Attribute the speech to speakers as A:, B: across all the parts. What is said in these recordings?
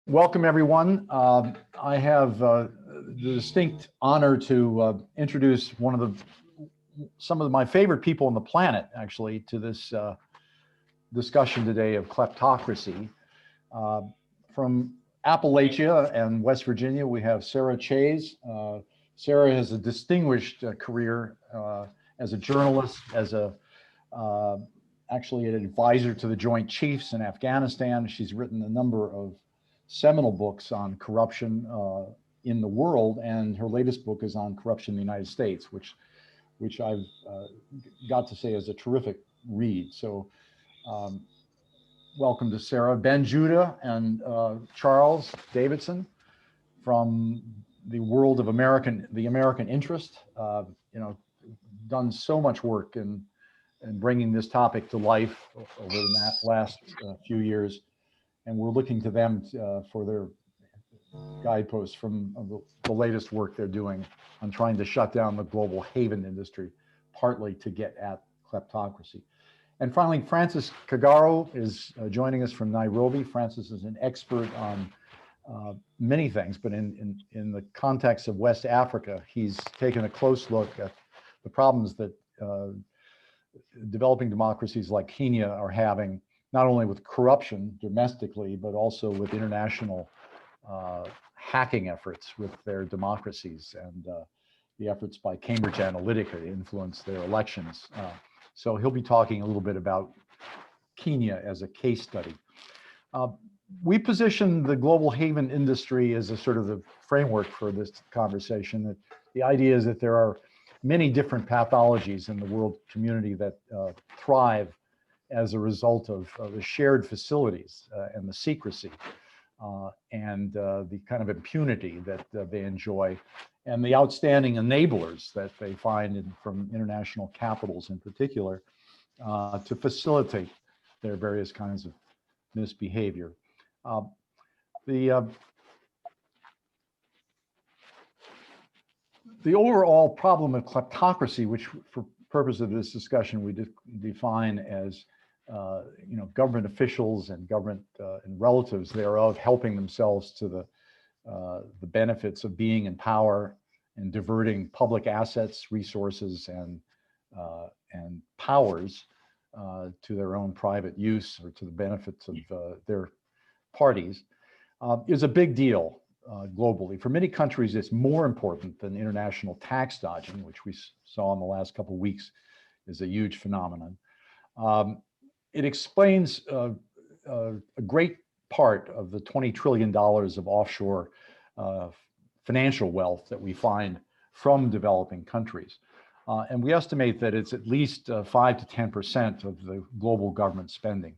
A: Welcome, everyone. I have the distinct honor to introduce some of my favorite people on the planet, actually, to this discussion today of kleptocracy. From Appalachia and West Virginia, we have Sarah Chayes. Sarah has a distinguished career as a journalist, as actually an advisor to the Joint Chiefs in Afghanistan. She's written a number of seminal books on corruption in the world, and her latest book is on corruption in the United States, which I've got to say is a terrific read. So welcome to Sarah. Ben Judah and Charles Davidson from the world of the American interest, done so much work in bringing this topic to life over the last few years. And we're looking to them for their guideposts from the latest work they're doing on trying to shut down the global haven industry, partly to get at kleptocracy. And finally, Francis Cagaro is joining us from Nairobi. Francis is an expert on many things, but in the context of West Africa, he's taken a close look at the problems that developing democracies like Kenya are having, not only with corruption domestically, but also with international hacking efforts with their democracies and the efforts by Cambridge Analytica to influence their elections. So he'll be talking a little bit about Kenya as a case study. We position the global haven industry as a sort of the framework for this conversation. That the idea is that there are many different pathologies in the world community that thrive as a result of the shared facilities and the secrecy and the kind of impunity that they enjoy, and the outstanding enablers that they find from international capitals in particular to facilitate their various kinds of misbehavior. The overall problem of kleptocracy, which for purpose of this discussion we define as government officials and government and relatives thereof helping themselves to the benefits of being in power and diverting public assets, resources, and powers to their own private use or to the benefits of their parties, is a big deal globally. For many countries, it's more important than international tax dodging, which we saw in the last couple of weeks is a huge phenomenon. It explains a great part of the $20 trillion of offshore financial wealth that we find from developing countries. And we estimate that it's at least 5 to 10% of the global government spending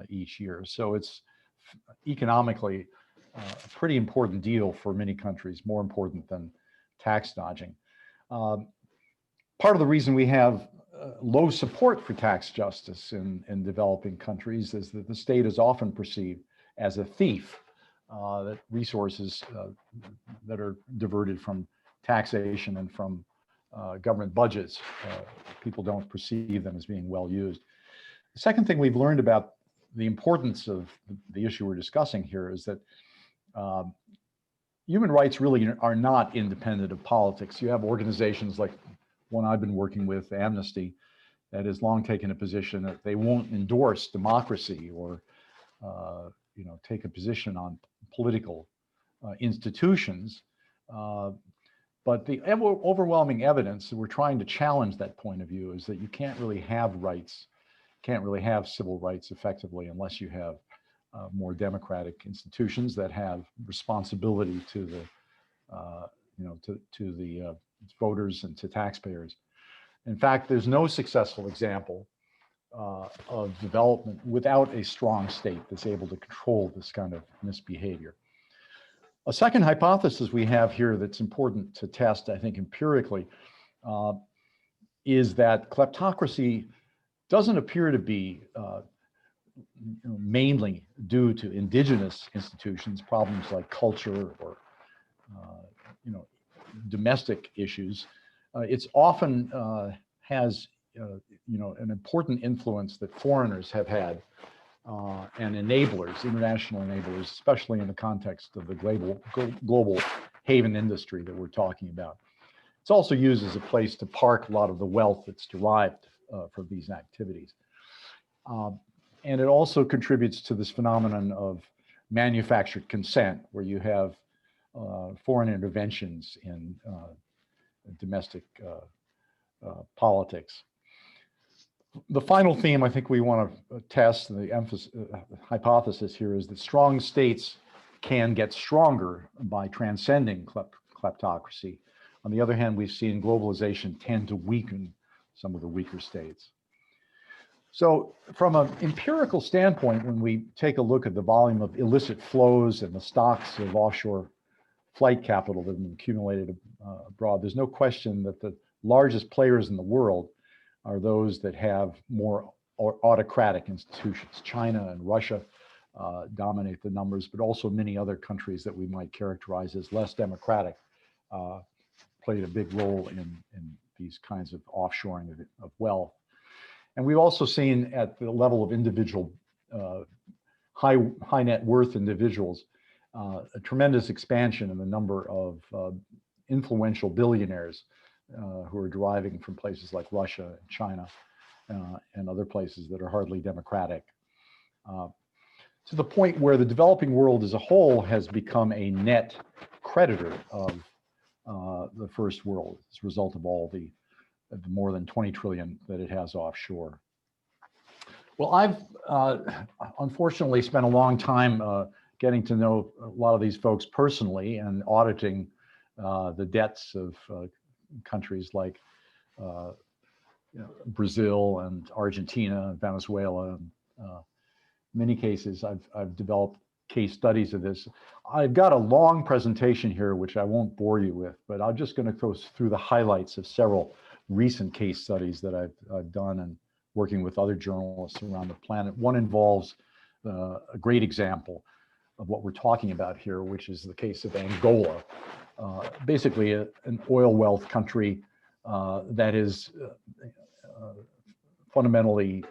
A: each year. So it's economically a pretty important deal for many countries, more important than tax dodging. Part of the reason we have low support for tax justice in developing countries is that the state is often perceived as a thief, that resources that are diverted from taxation and from government budgets, people don't perceive them as being well used. The second thing we've learned about the importance of the issue we're discussing here is that human rights really are not independent of politics. You have organizations like one I've been working with, Amnesty, that has long taken a position that they won't endorse democracy or take a position on political institutions. But the overwhelming evidence that we're trying to challenge that point of view is that you can't really have rights, can't really have civil rights effectively unless you have more democratic institutions that have responsibility to the voters and to taxpayers. In fact, there's no successful example of development without a strong state that's able to control this kind of misbehavior. A second hypothesis we have here that's important to test, I think, empirically, is that kleptocracy doesn't appear to be mainly due to indigenous institutions, problems like culture or domestic issues. It's often has an important influence that foreigners have had and enablers, international enablers, especially in the context of the global haven industry that we're talking about. It's also used as a place to park a lot of the wealth that's derived from these activities. And it also contributes to this phenomenon of manufactured consent, where you have foreign interventions in domestic politics. The final theme I think we want to test, the hypothesis here, is that strong states can get stronger by transcending kleptocracy. On the other hand, we've seen globalization tend to weaken some of the weaker states. So from an empirical standpoint, when we take a look at the volume of illicit flows and the stocks of offshore flight capital that have been accumulated abroad, there's no question that the largest players in the world are those that have more autocratic institutions. China and Russia dominate the numbers, but also many other countries that we might characterize as less democratic played a big role in these kinds of offshoring of wealth. And we've also seen at the level of individual high net worth individuals a tremendous expansion in the number of influential billionaires who are deriving from places like Russia and China and other places that are hardly democratic, to the point where the developing world as a whole has become a net creditor of the first world as a result of all the more than 20 trillion that it has offshore. Well, I've unfortunately spent a long time getting to know a lot of these folks personally and auditing the debts of countries like Brazil and Argentina and Venezuela. In many cases, I've developed case studies of this. I've got a long presentation here, which I won't bore you with, but I'm just going to go through the highlights of several recent case studies that I've done and working with other journalists around the planet. One involves a great example of what we're talking about here, which is the case of Angola, basically an oil wealth country that is fundamentally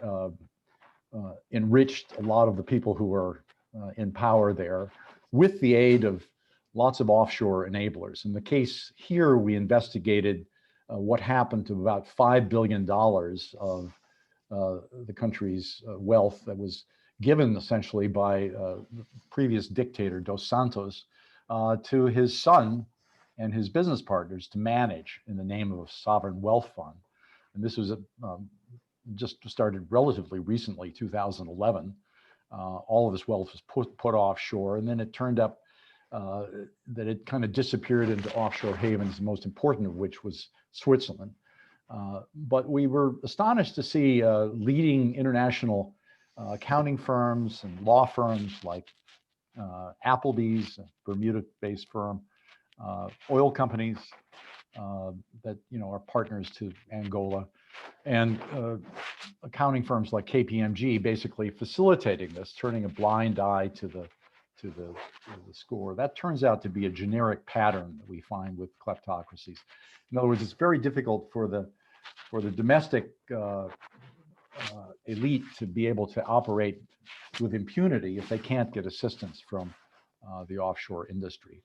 A: enriched a lot of the people who are in power there with the aid of lots of offshore enablers. In the case here, we investigated what happened to about $5 billion of the country's wealth that was given essentially by the previous dictator, Dos Santos, to his son and his business partners to manage in the name of a sovereign wealth fund. And this was just started relatively recently, 2011. All of this wealth was put offshore, and then it turned up that it kind of disappeared into offshore havens, the most important of which was Switzerland. But we were astonished to see leading international accounting firms and law firms like Applebee's, a Bermuda-based firm, oil companies that are partners to Angola, and accounting firms like KPMG basically facilitating this, turning a blind eye to the score. That turns out to be a generic pattern that we find with kleptocracies. In other words, it's very difficult for the domestic elite to be able to operate with impunity if they can't get assistance from the offshore industry.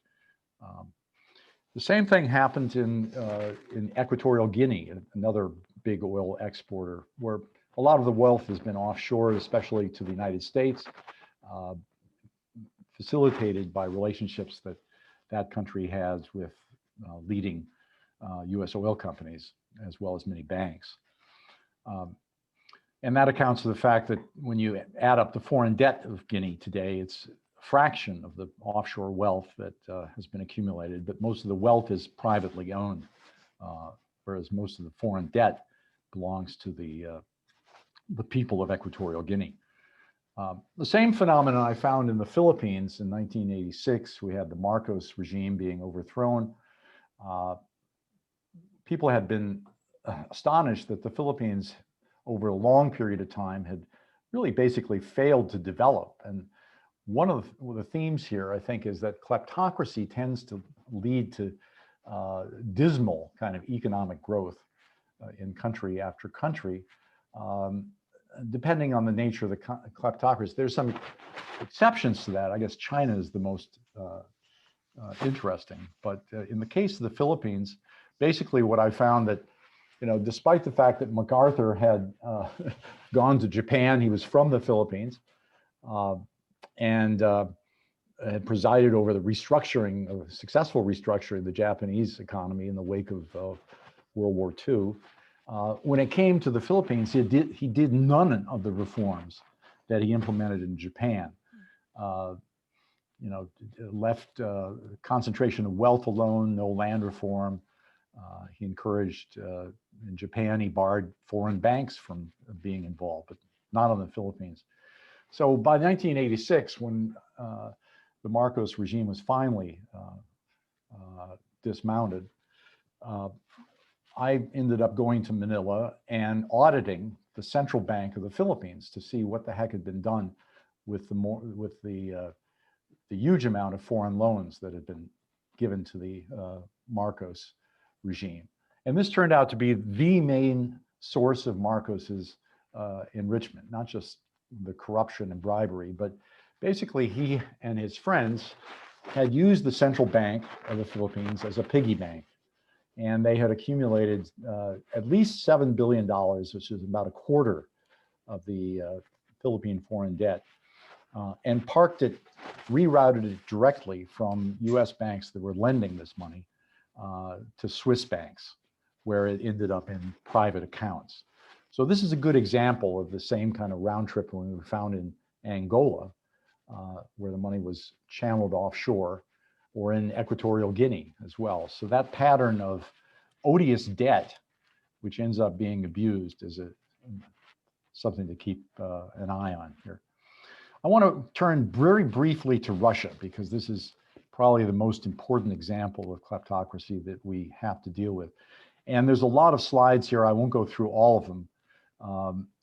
A: The same thing happened in Equatorial Guinea, another big oil exporter, where a lot of the wealth has been offshore, especially to the United States, facilitated by relationships that that country has with leading US oil companies, as well as many banks. And that accounts for the fact that when you add up the foreign debt of Guinea today, it's a fraction of the offshore wealth that has been accumulated, but most of the wealth is privately owned, whereas most of the foreign debt belongs to the people of Equatorial Guinea. The same phenomenon I found in the Philippines in 1986. We had the Marcos regime being overthrown. People had been astonished that the Philippines, over a long period of time, had really basically failed to develop. And one of the themes here, I think, is that kleptocracy tends to lead to dismal kind of economic growth in country after country. depending on the nature of the kleptocracy, there's some exceptions to that. I guess China is the most interesting. But in the case of the Philippines, basically what I found that, despite the fact that MacArthur had gone to Japan, he was from the Philippines, and had presided over the successful restructuring of the Japanese economy in the wake of World War II. When it came to the Philippines, he did none of the reforms that he implemented in Japan. Left concentration of wealth alone, no land reform. He encouraged, in Japan, he barred foreign banks from being involved, but not on the Philippines. So by 1986, when the Marcos regime was finally dismounted, I ended up going to Manila and auditing the central bank of the Philippines to see what the heck had been done with the huge amount of foreign loans that had been given to the Marcos regime. And this turned out to be the main source of Marcos's enrichment, not just the corruption and bribery, but basically he and his friends had used the central bank of the Philippines as a piggy bank. And they had accumulated at least $7 billion, which is about a quarter of the Philippine foreign debt, and rerouted it directly from US banks that were lending this money to Swiss banks, where it ended up in private accounts. So this is a good example of the same kind of round trip when we found in Angola, where the money was channeled offshore, or in Equatorial Guinea as well. So that pattern of odious debt, which ends up being abused, is something to keep an eye on here. I want to turn very briefly to Russia, because this is probably the most important example of kleptocracy that we have to deal with. And there's a lot of slides here. I won't go through all of them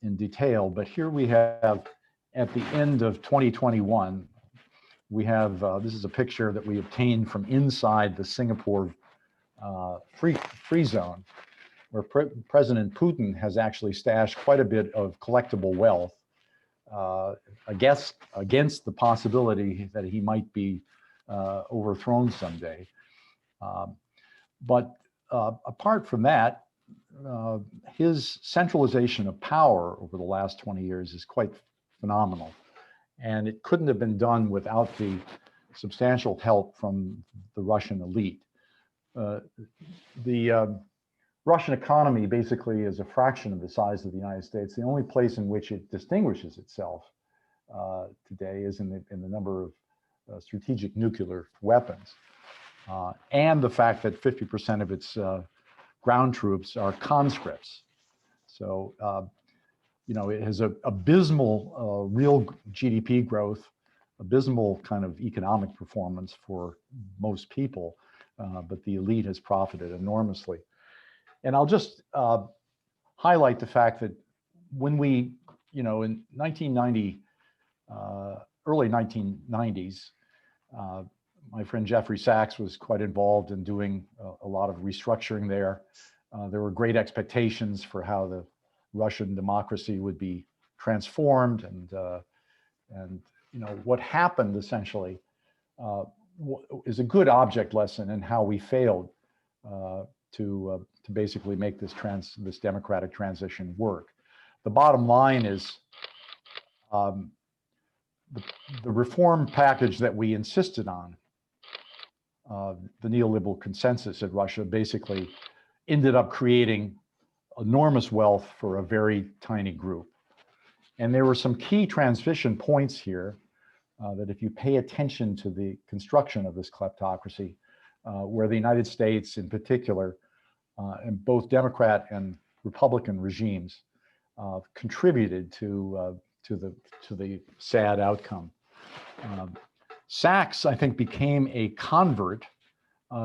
A: in detail, but here we have, at the end of 2021, we have, this is a picture that we obtained from inside the Singapore free zone, where President Putin has actually stashed quite a bit of collectible wealth, against the possibility that he might be overthrown someday. But apart from that, his centralization of power over the last 20 years is quite phenomenal. And it couldn't have been done without the substantial help from the Russian elite. The Russian economy basically is a fraction of the size of the United States. The only place in which it distinguishes itself today is in the number of strategic nuclear weapons, and the fact that 50% of its ground troops are conscripts. So, it has abysmal real GDP growth, abysmal kind of economic performance for most people, but the elite has profited enormously. And I'll just highlight the fact that when we, in 1990, early 1990s, my friend Jeffrey Sachs was quite involved in doing a lot of restructuring there. There were great expectations for how the Russian democracy would be transformed, and what happened essentially is a good object lesson in how we failed to basically make this democratic transition work. The bottom line is the reform package that we insisted on, the neoliberal consensus in Russia, basically ended up creating enormous wealth for a very tiny group. And there were some key transition points here that if you pay attention to the construction of this kleptocracy, where the United States in particular, and both Democrat and Republican regimes contributed to the sad outcome. Sachs, I think, became a convert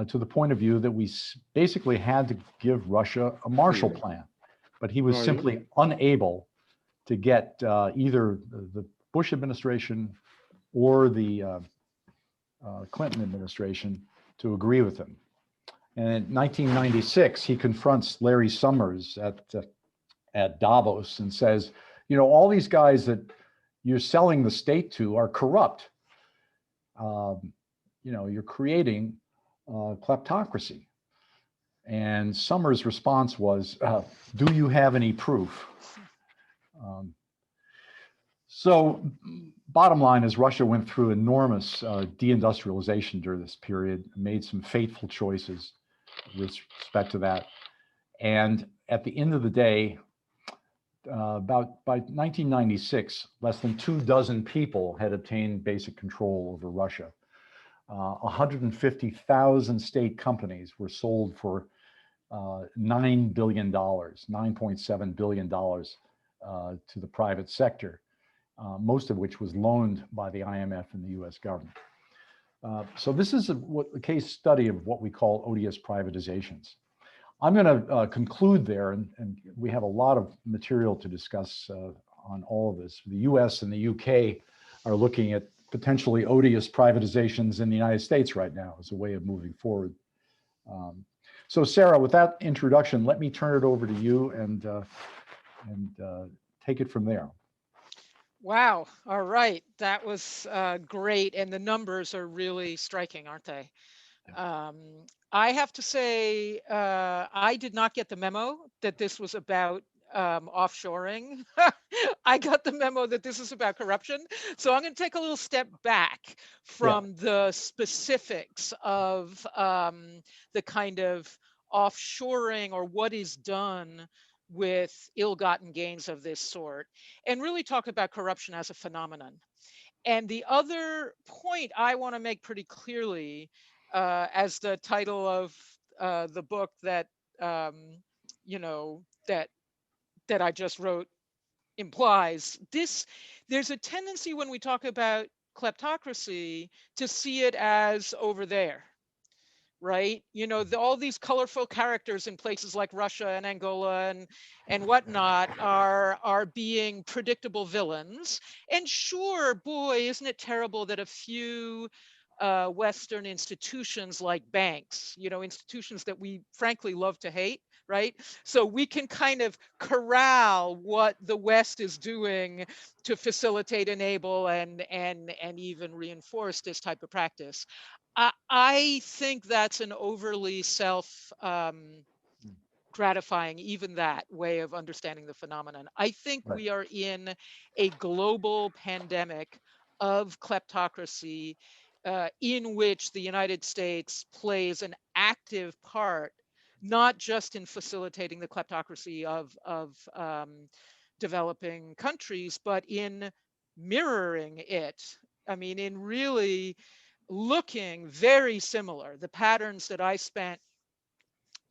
A: to the point of view that we basically had to give Russia a Marshall Plan, but he was simply unable to get either the Bush administration or the Clinton administration to agree with him. And in 1996, he confronts Larry Summers at Davos and says, all these guys that you're selling the state to are corrupt. You're creating kleptocracy. And Summers' response was, do you have any proof? So bottom line is Russia went through enormous deindustrialization during this period, made some fateful choices with respect to that. And at the end of the day, by 1996, less than 24 people had obtained basic control over Russia. 150,000 state companies were sold for $9 billion, $9.7 billion to the private sector, most of which was loaned by the IMF and the US government. So this is a case study of what we call odious privatizations. I'm going to conclude there, and we have a lot of material to discuss on all of this. The US and the UK are looking at potentially odious privatizations in the United States right now as a way of moving forward. So Sarah, with that introduction, let me turn it over to you and take it from there.
B: Wow. All right. That was great. And the numbers are really striking, aren't they? I have to say, I did not get the memo that this was about offshoring. I got the memo that this is about corruption. So I'm going to take a little step back from the specifics of the kind of offshoring or what is done with ill-gotten gains of this sort, and really talk about corruption as a phenomenon. And the other point I want to make pretty clearly, as the title of the book that that I just wrote implies, there's a tendency when we talk about kleptocracy to see it as over there, right? All these colorful characters in places like Russia and Angola and whatnot are being predictable villains. And sure, boy, isn't it terrible that a few Western institutions like banks, institutions that we frankly love to hate, right? So we can kind of corral what the West is doing to facilitate, enable, and even reinforce this type of practice. I think that's an overly self gratifying, even that way of understanding the phenomenon. I think we are in a global pandemic of kleptocracy, in which the United States plays an active part, not just in facilitating the kleptocracy of developing countries, but in mirroring it. I mean, in really looking very similar. The patterns that I spent,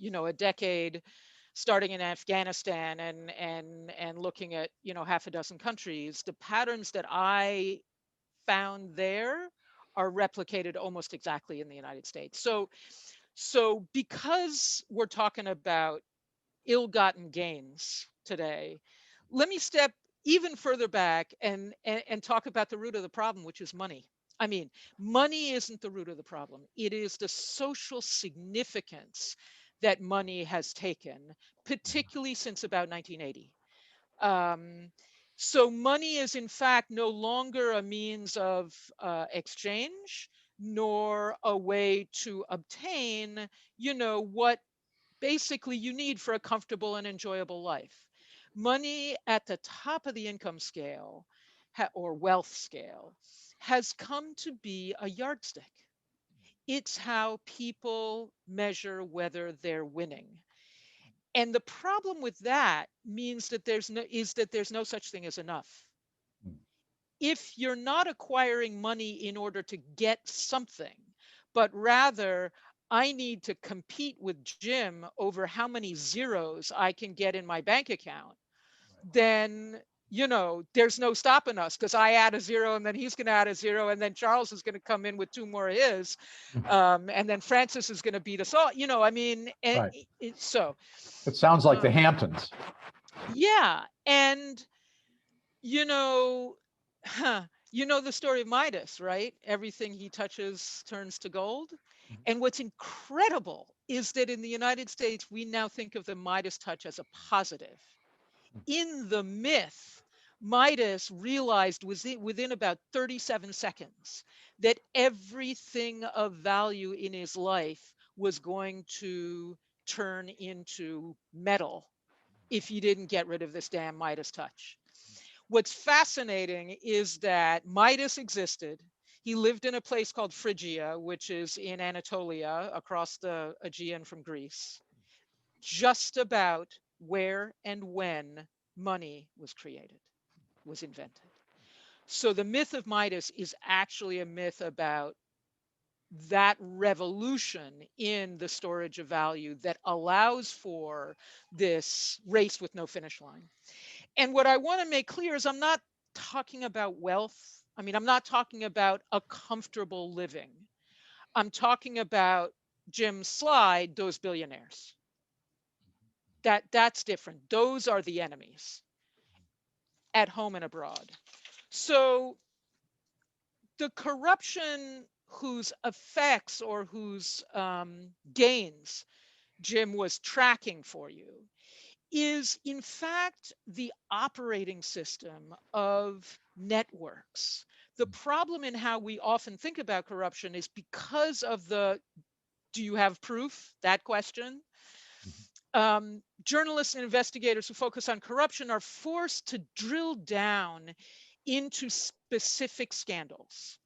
B: a decade starting in Afghanistan and looking at, half a dozen countries, the patterns that I found there are replicated almost exactly in the United States. So because we're talking about ill-gotten gains today, let me step even further back and talk about the root of the problem, which is money. I mean, money isn't the root of the problem. It is the social significance that money has taken, particularly since about 1980. So money is in fact no longer a means of exchange, nor a way to obtain, what basically you need for a comfortable and enjoyable life. Money at the top of the income scale or wealth scale has come to be a yardstick. It's how people measure whether they're winning. And the problem with that means that there's no such thing as enough. If you're not acquiring money in order to get something, but rather I need to compete with Jim over how many zeros I can get in my bank account, then there's no stopping us, because I add a zero and then he's going to add a zero and then Charles is going to come in with two more of his, and then Francis is going to beat us all. I mean, so
A: it sounds like the Hamptons.
B: Yeah, and the story of Midas, right? Everything he touches turns to gold. And what's incredible is that in the United States, we now think of the Midas touch as a positive. In the myth Midas realized within about 37 seconds that everything of value in his life was going to turn into metal if he didn't get rid of this damn Midas touch. What's fascinating is that Midas existed. He lived in a place called Phrygia, which is in Anatolia, across the Aegean from Greece, just about where and when money was created, was invented. So the myth of Midas is actually a myth about that revolution in the storage of value that allows for this race with no finish line. And what I want to make clear is I'm not talking about wealth. I mean, I'm not talking about a comfortable living. I'm talking about Jim's slide, those billionaires. That's different. Those are the enemies at home and abroad. So the corruption whose effects or whose gains Jim was tracking for you is in fact the operating system of networks. The problem in how we often think about corruption is because of the do you have proof? That question. Journalists and investigators who focus on corruption are forced to drill down into specific scandals.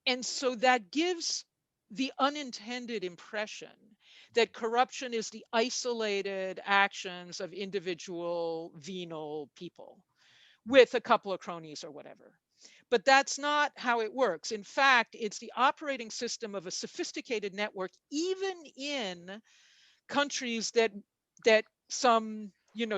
B: And so that gives the unintended impression that corruption is the isolated actions of individual venal people with a couple of cronies or whatever. But that's not how it works. In fact, it's the operating system of a sophisticated network, even in countries that some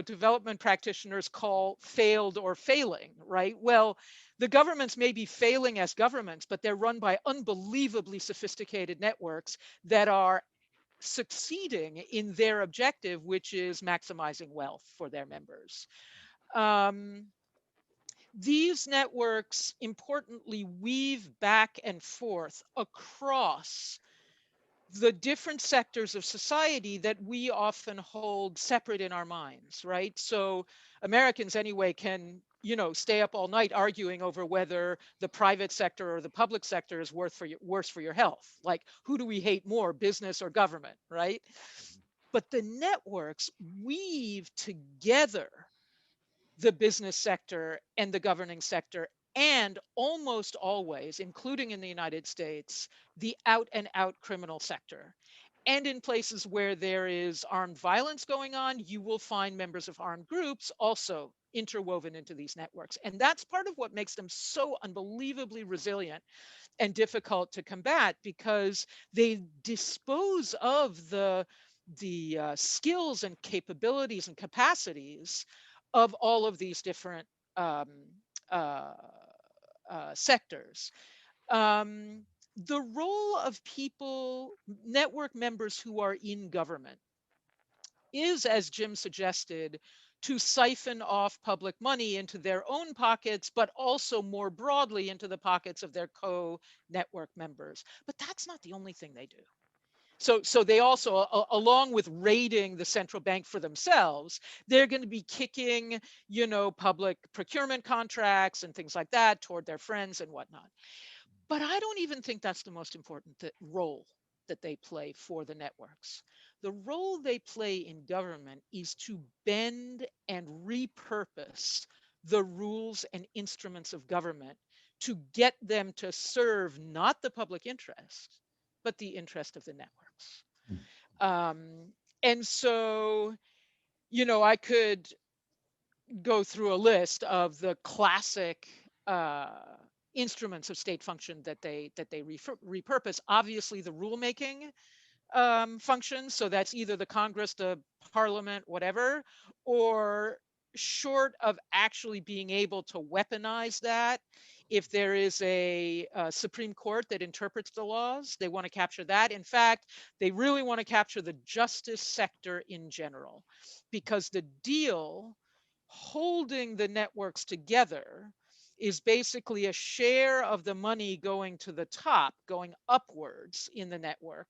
B: development practitioners call failed or failing, right? Well, the governments may be failing as governments, but they're run by unbelievably sophisticated networks that are succeeding in their objective, which is maximizing wealth for their members. um, these networks importantly weave back and forth across the different sectors of society that we often hold separate in our minds, right? So Americans anyway can, stay up all night arguing over whether the private sector or the public sector is worse for your health. Like, who do we hate more, business or government, right? But the networks weave together the business sector and the governing sector, and almost always, including in the United States, the out and out criminal sector. And in places where there is armed violence going on, you will find members of armed groups also interwoven into these networks. And that's part of what makes them so unbelievably resilient and difficult to combat, because they dispose of the skills and capabilities and capacities of all of these different um, uh, sectors. Um, the role of people, network members who are in government, is, as Jim suggested, to siphon off public money into their own pockets, but also more broadly into the pockets of their co-network members. But that's not the only thing they do. So they also, along with raiding the central bank for themselves, they're going to be kicking, public procurement contracts and things like that toward their friends and whatnot. But I don't even think that's the most important role that they play for the networks. The role they play in government is to bend and repurpose the rules and instruments of government to get them to serve not the public interest, but the interest of the networks. And so, I could go through a list of the classic instruments of state function that they repurpose. Obviously, the rulemaking functions. So that's either the Congress, the Parliament, whatever, or short of actually being able to weaponize that. If there is a Supreme Court that interprets the laws, they want to capture that. In fact, they really want to capture the justice sector in general, because the deal holding the networks together is basically a share of the money going to the top, going upwards in the network,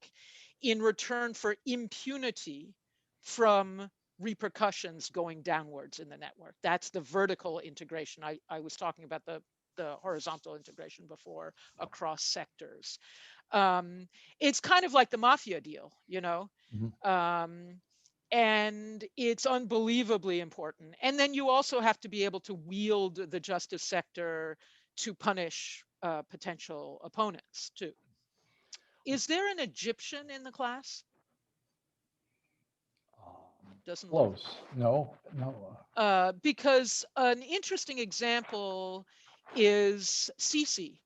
B: in return for impunity from repercussions going downwards in the network. That's the vertical integration. I was talking about the horizontal integration before across sectors. It's kind of like the mafia deal, you know,
A: Mhm.
B: um, and it's unbelievably important. And then you also have to be able to wield the justice sector to punish potential opponents too. Is there an Egyptian in the class? Doesn't look.
A: Close. No, no.
B: Because an interesting example is Sisi,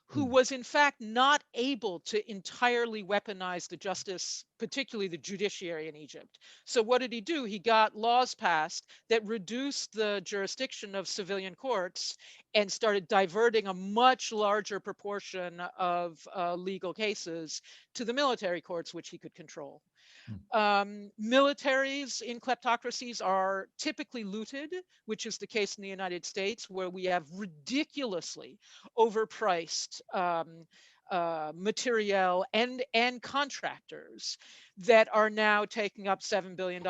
B: who
A: Hmm.
B: was in fact not able to entirely weaponize the justice, particularly the judiciary in Egypt. So what did he do? He got laws passed that reduced the jurisdiction of civilian courts and started diverting a much larger proportion of legal cases to the military courts, which he could control.
A: Hmm.
B: Militaries in kleptocracies are typically looted, which is the case in the United States, where we have ridiculously overpriced materiel and contractors that are now taking up $7 billion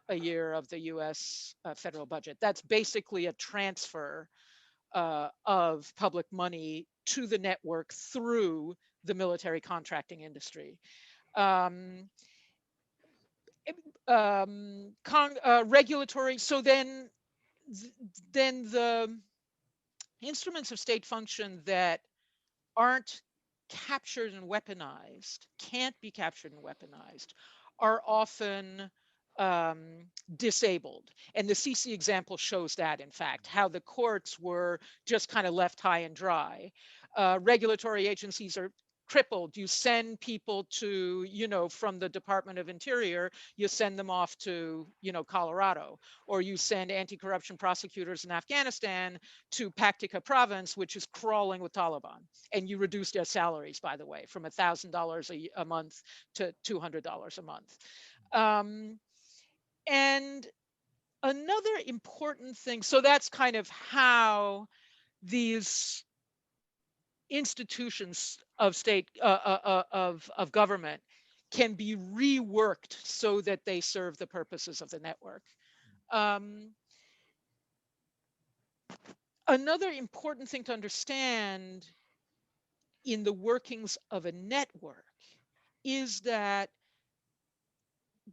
B: a year of the U.S. Federal budget. That's basically a transfer of public money to the network through the military contracting industry. Um, Regulatory. So then the instruments of state function that aren't captured and weaponized, can't be captured and weaponized, are often disabled. And the CC example shows that, in fact, how the courts were just kind of left high and dry. Regulatory agencies are crippled. You send people to, you know, from the Department of Interior, you send them off to, you know, Colorado, or you send anti-corruption prosecutors in Afghanistan to Paktika province, which is crawling with Taliban. And you reduce their salaries, by the way, from $1,000 a month to $200 a month. And another important thing, so that's kind of how these institutions of state of government can be reworked so that they serve the purposes of the network. Um, Another important thing to understand in the workings of a network is that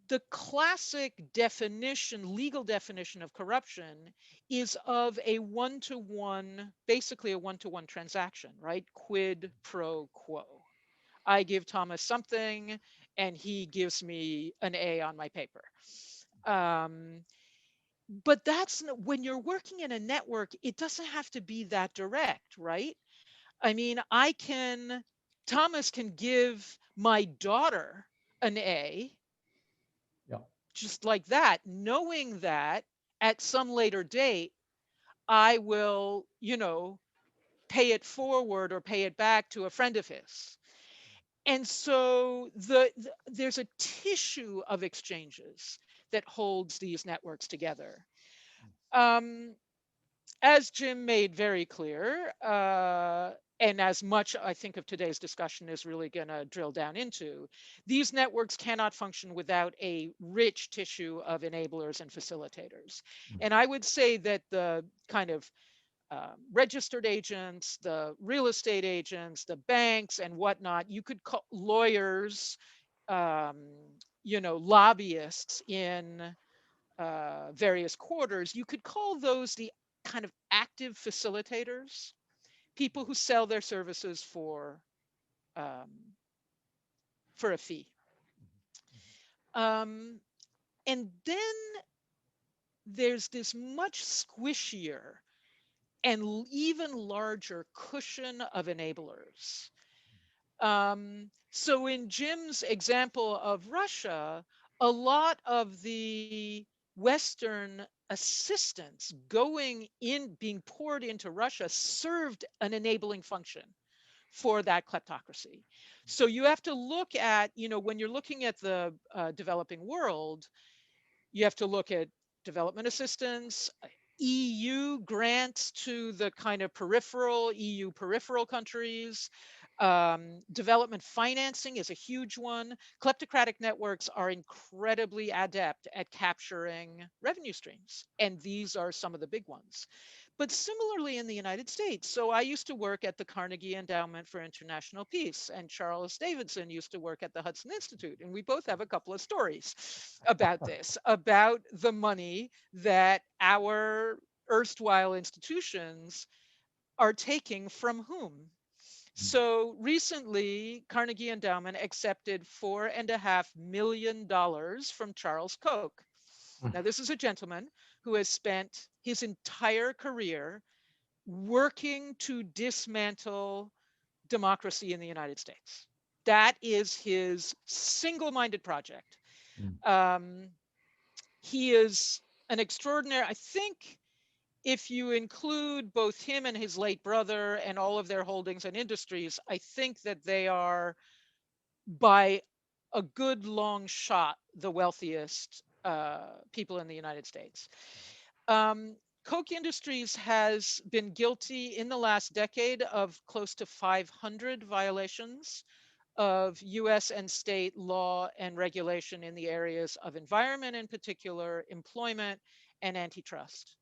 B: the classic definition, legal definition of corruption is of a one-to-one, basically a one-to-one transaction, right? Quid pro quo. I give Thomas something and he gives me an A on my paper. But that's when you're working in a network, it doesn't have to be that direct, right? I mean, Thomas can give my daughter an A
A: Yeah.
B: just like that, knowing that at some later date, I will, you know, pay it forward or pay it back to a friend of his. And so there's a tissue of exchanges that holds these networks together. Um, as Jim made very clear, and as much I think of today's discussion is really going to drill down into, these networks cannot function without a rich tissue of enablers and facilitators.
A: Mm.
B: And I would say that the kind of registered agents, the real estate agents, the banks, and whatnot, you could call lawyers, um, you know, lobbyists in various quarters, you could call those the kind of active facilitators, people who sell their services um, for a fee. Um, and then there's this much squishier and even larger cushion of enablers. So in Jim's example of Russia, a lot of the Western assistance going in, being poured into Russia, served an enabling function for that kleptocracy. So you have to look at, you know, when you're looking at the developing world, you have to look at development assistance, EU grants to the kind of peripheral, EU peripheral countries, Development financing is a huge one. Kleptocratic networks are incredibly adept at capturing revenue streams, and these are some of the big ones. But similarly in the United States, so I used to work at the Carnegie Endowment for International Peace, and Charles Davidson used to work at the Hudson Institute, and we both have a couple of stories about this, about the money that our erstwhile institutions are taking from whom. So recently, Carnegie Endowment accepted $4.5 million from Charles Koch. Now, this is a gentleman who has spent his entire career working to dismantle democracy in the United States. That is his single-minded project. Um, he is an extraordinary, I think, if you include both him and his late brother and all of their holdings and industries, I think that they are by a good long shot the wealthiest people in the United States. Koch Industries has been guilty in the last decade of close to 500 violations of US and state law and regulation in the areas of environment in particular, employment, and antitrust.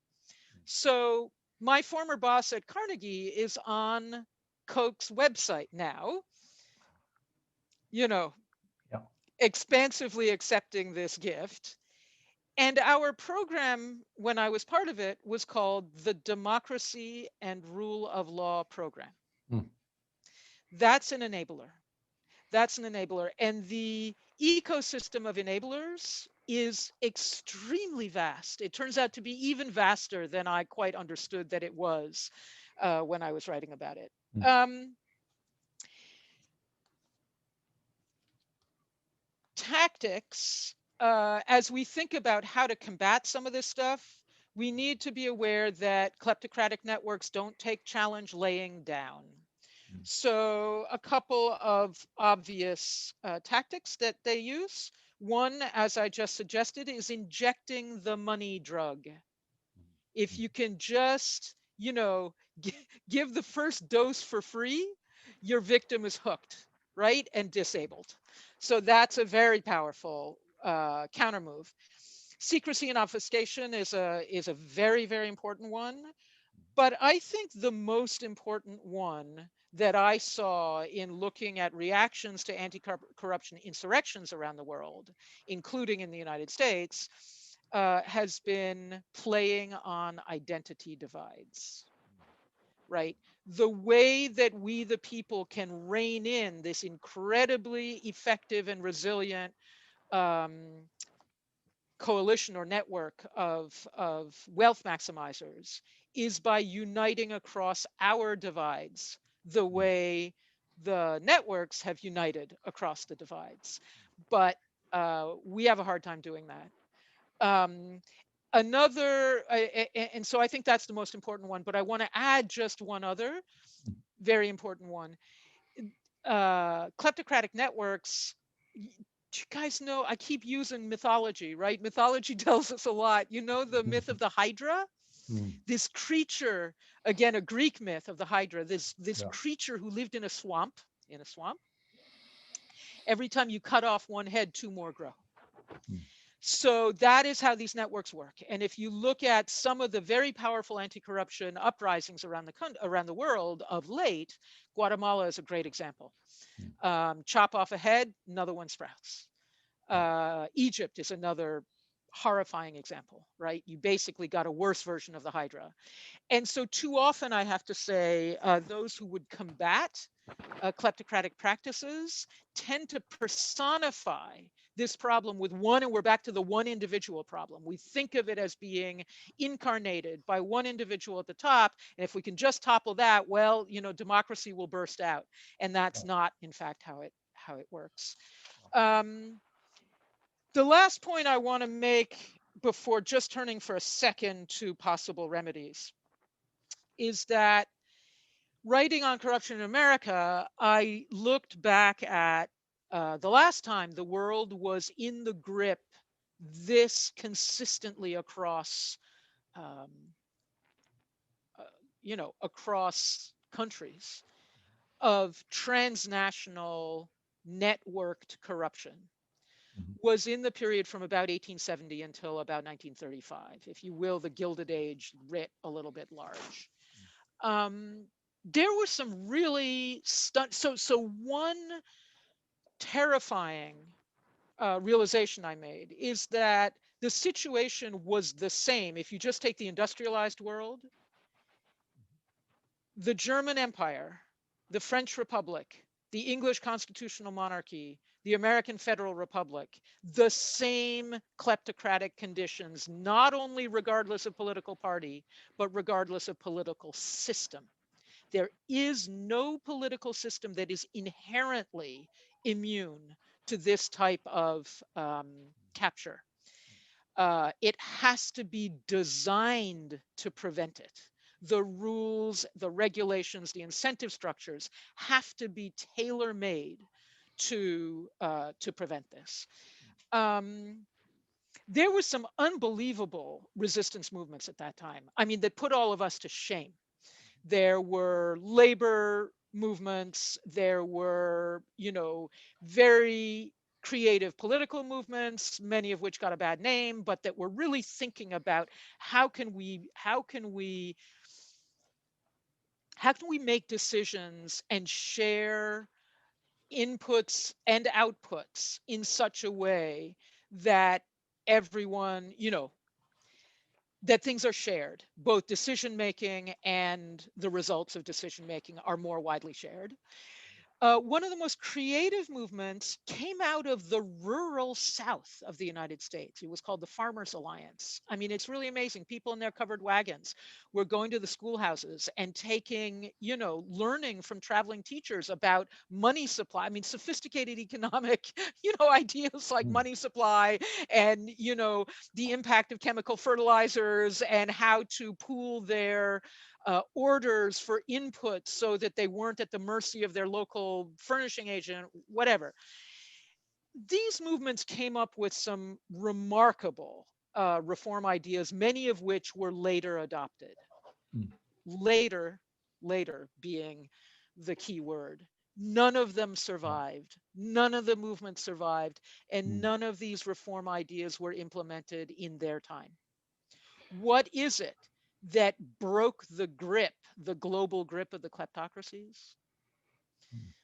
B: So my former boss at Carnegie is on Koch's website now, you know,
A: Yeah.
B: expansively accepting this gift. And our program, when I was part of it, was called the Democracy and Rule of Law Program.
A: Mm.
B: That's an enabler. That's an enabler. And the ecosystem of enablers is extremely vast. It turns out to be even vaster than I quite understood that it was when I was writing about it. Tactics, as we think about how to combat some of this stuff, we need to be aware that kleptocratic networks don't take challenge laying down. So a couple of obvious tactics that they use. One, as I just suggested, is injecting the money drug. If you can just, give the first dose for free, your victim is hooked, right? And disabled. So that's a very powerful counter move. Secrecy and obfuscation is a very, very important one. But I think the most important one that I saw in looking at reactions to anti-corruption insurrections around the world, including in the United States, has been playing on identity divides, right? The way that we, the people, can rein in this incredibly effective and resilient coalition or network of wealth maximizers is by uniting across our divides the way the networks have united across the divides. But we have a hard time doing that. And so I think that's the most important one, but I want to add just one other very important one. Kleptocratic networks, you guys know, I keep using mythology, right? Mythology tells us a lot. You know the myth of the Hydra? This creature, again, a Greek myth of the Hydra, this creature who lived in a swamp. Every time you cut off one head, two more grow. So that is how these networks work. And if you look at some of the very powerful anti-corruption uprisings around the world of late, Guatemala is a great example. Chop off a head, another one sprouts. Egypt is another horrifying example, right? You basically got a worse version of the Hydra. And so too often I have to say those who would combat kleptocratic practices tend to personify this problem with one, and we're back to the one individual problem. We think of it as being incarnated by one individual at the top, and if we can just topple that, well, democracy will burst out, and that's not, in fact, how it works. The last point I want to make before just turning for a second to possible remedies is that writing on corruption in America, I looked back at the last time the world was in the grip this consistently across, across countries of transnational networked corruption
A: Mhm.
B: was in the period from about 1870 until about 1935. If you will, the Gilded Age writ a little bit large. There were some really so one terrifying realization I made is that the situation was the same. If you just take the industrialized world, the German Empire, the French Republic, the English constitutional monarchy, the American Federal Republic, the same kleptocratic conditions, not only regardless of political party, but regardless of political system. There is no political system that is inherently immune to this type of capture. It has to be designed to prevent it. The rules, the regulations, the incentive structures have to be tailor-made to prevent this. There was some unbelievable resistance movements at that time. I mean, that put all of us to shame. There were labor movements. There were, very creative political movements, many of which got a bad name, but that were really thinking about how can we make decisions and share inputs and outputs in such a way that everyone, that things are shared, both decision making and the results of decision making are more widely shared. One of the most creative movements came out of the rural south of the United States. It was called the Farmers Alliance. I mean, it's really amazing. People in their covered wagons were going to the schoolhouses and taking, learning from traveling teachers about money supply. I mean, sophisticated economic, ideas like money supply and, the impact of chemical fertilizers and how to pool their orders for input so that they weren't at the mercy of their local furnishing agent, whatever. These movements came up with some remarkable reform ideas, many of which were later adopted.
A: Mm.
B: Later being the key word. None of them survived. None of the movements survived. And none of these reform ideas were implemented in their time. What is it that broke the grip, the global grip of the kleptocracies?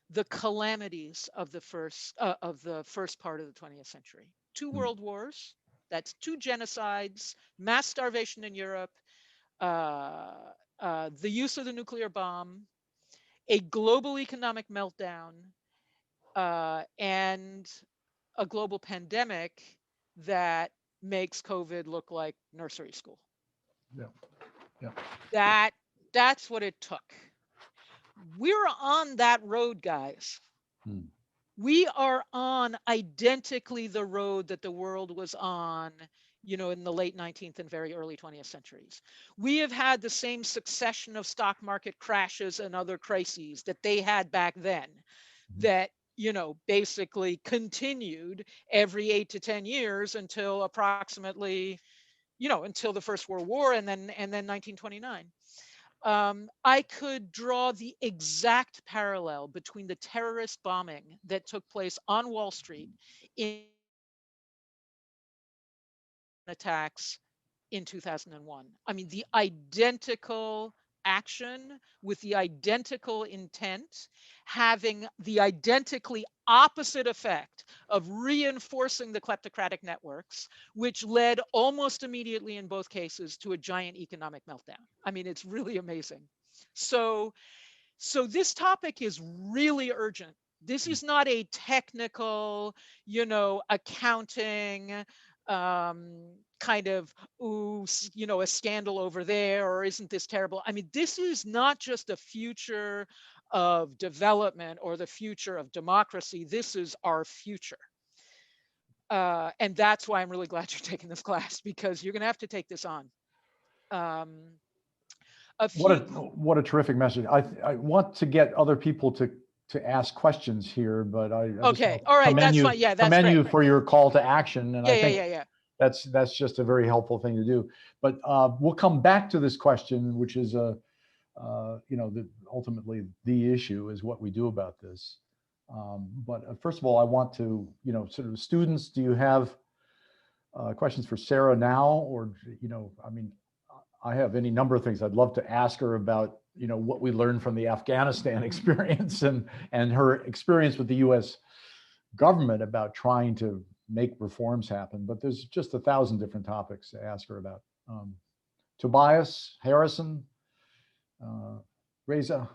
B: The calamities of the first part of the 20th century. Two world wars, that's two genocides, mass starvation in Europe, the use of the nuclear bomb, a global economic meltdown, and a global pandemic that makes COVID look like nursery school.
A: Yeah.
B: That's what it took. We're on that road, guys. We are on identically the road that the world was on, in the late 19th and very early 20th centuries. We have had the same succession of stock market crashes and other crises that they had back then that, basically continued every 8 to 10 years until approximately, until the First World War and then 1929. I could draw the exact parallel between the terrorist bombing that took place on Wall Street in attacks in 2001. I mean, the identical action with the identical intent, having the identically opposite effect of reinforcing the kleptocratic networks, which led almost immediately in both cases to a giant economic meltdown. I mean, it's really amazing. So this topic is really urgent. This is not a technical, accounting, kind of, a scandal over there, or isn't this terrible? I mean, this is not just a future of development or the future of democracy. This is our future. And that's why I'm really glad you're taking this class, because you're going to have to take this on.
A: What a terrific message. I want to get other people to ask questions here, but I
B: okay, all right, that's fine. Yeah, that's
A: commend
B: great.
A: you for your call to action, and I think
B: yeah.
A: that's just a very helpful thing to do. But we'll come back to this question, which is ultimately the issue is what we do about this. But first of all, I want to, sort of students, do you have questions for Sarah now? Or, I have any number of things I'd love to ask her about, what we learned from the Afghanistan experience and her experience with the US government about trying to make reforms happen. But there's just 1,000 different topics to ask her about. Tobias, Harrison, Reza.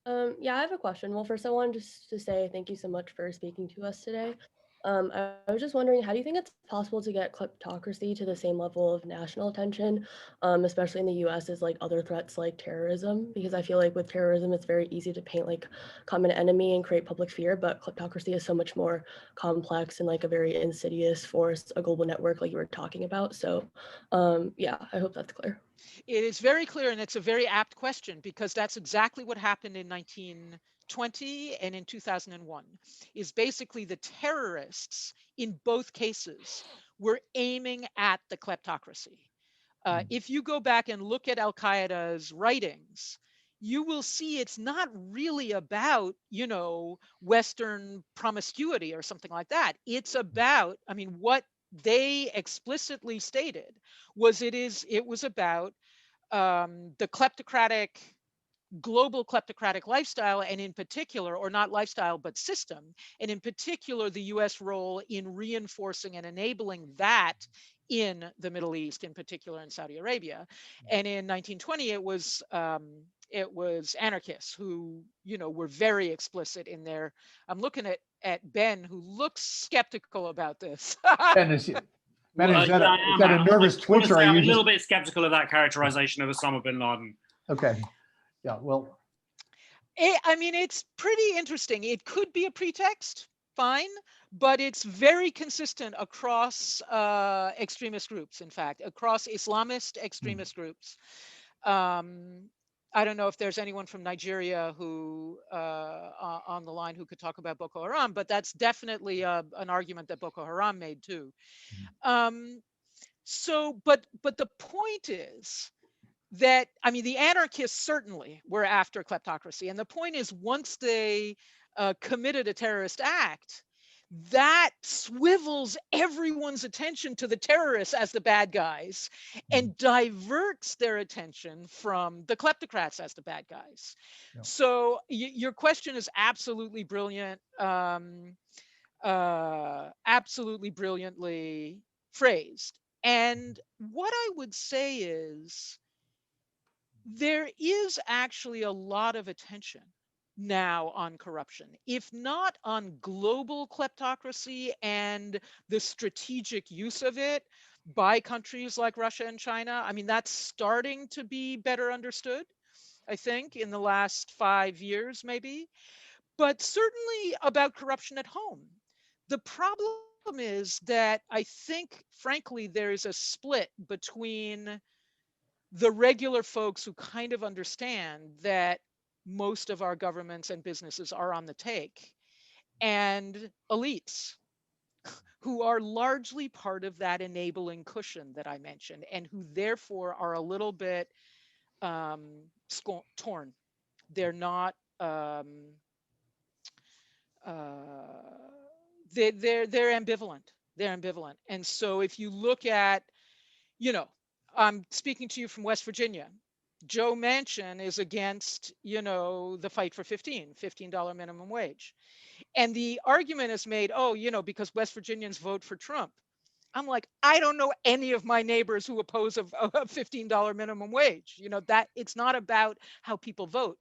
C: Yeah, I have a question. Well, first I wanted just to say thank you so much for speaking to us today. I was just wondering, how do you think it's possible to get kleptocracy to the same level of national attention, especially in the US, as like other threats like terrorism? Because I feel like with terrorism, it's very easy to paint like common enemy and create public fear, but kleptocracy is so much more complex and like a very insidious force, a global network like you were talking about. So yeah, I hope that's clear.
B: It is very clear, and it's a very apt question, because that's exactly what happened in 1920 and in 2001, is basically the terrorists in both cases were aiming at the kleptocracy. If you go back and look at Al-Qaeda's writings, you will see it's not really about, Western promiscuity or something like that. It's about, what they explicitly stated was it was about the global kleptocratic lifestyle, and in particular, or not lifestyle, but system, and in particular, the US role in reinforcing and enabling that in the Middle East, in particular in Saudi Arabia. And in 1920, it was anarchists who, were very explicit in their, I'm looking at Ben, who looks skeptical about this.
A: Ben, is that a nervous twitch, or are
D: I'm
A: you
D: a little bit skeptical of that characterization of Osama bin Laden.
A: Okay. Yeah, well.
B: It's pretty interesting. It could be a pretext, fine, but it's very consistent across extremist groups, in fact, across Islamist extremist groups. I don't know if there's anyone from Nigeria who on the line who could talk about Boko Haram, but that's definitely an argument that Boko Haram made too. But the point is that, the anarchists certainly were after kleptocracy. And the point is, once they committed a terrorist act, that swivels everyone's attention to the terrorists as the bad guys and diverts their attention from the kleptocrats as the bad guys. Yeah. So your question is absolutely brilliant, absolutely brilliantly phrased. And what I would say is, there is actually a lot of attention now on corruption, if not on global kleptocracy and the strategic use of it by countries like Russia and China. That's starting to be better understood, I think, in the last 5 years, maybe, but certainly about corruption at home. The problem is that I think, frankly, there is a split between the regular folks who kind of understand that most of our governments and businesses are on the take, and elites who are largely part of that enabling cushion that I mentioned, and who therefore are a little bit torn. They're not they're ambivalent. They're ambivalent. And so if you look at, I'm speaking to you from West Virginia. Joe Manchin is against, the fight for $15 minimum wage. And the argument is made, because West Virginians vote for Trump. I'm like, I don't know any of my neighbors who oppose a $15 minimum wage. That it's not about how people vote.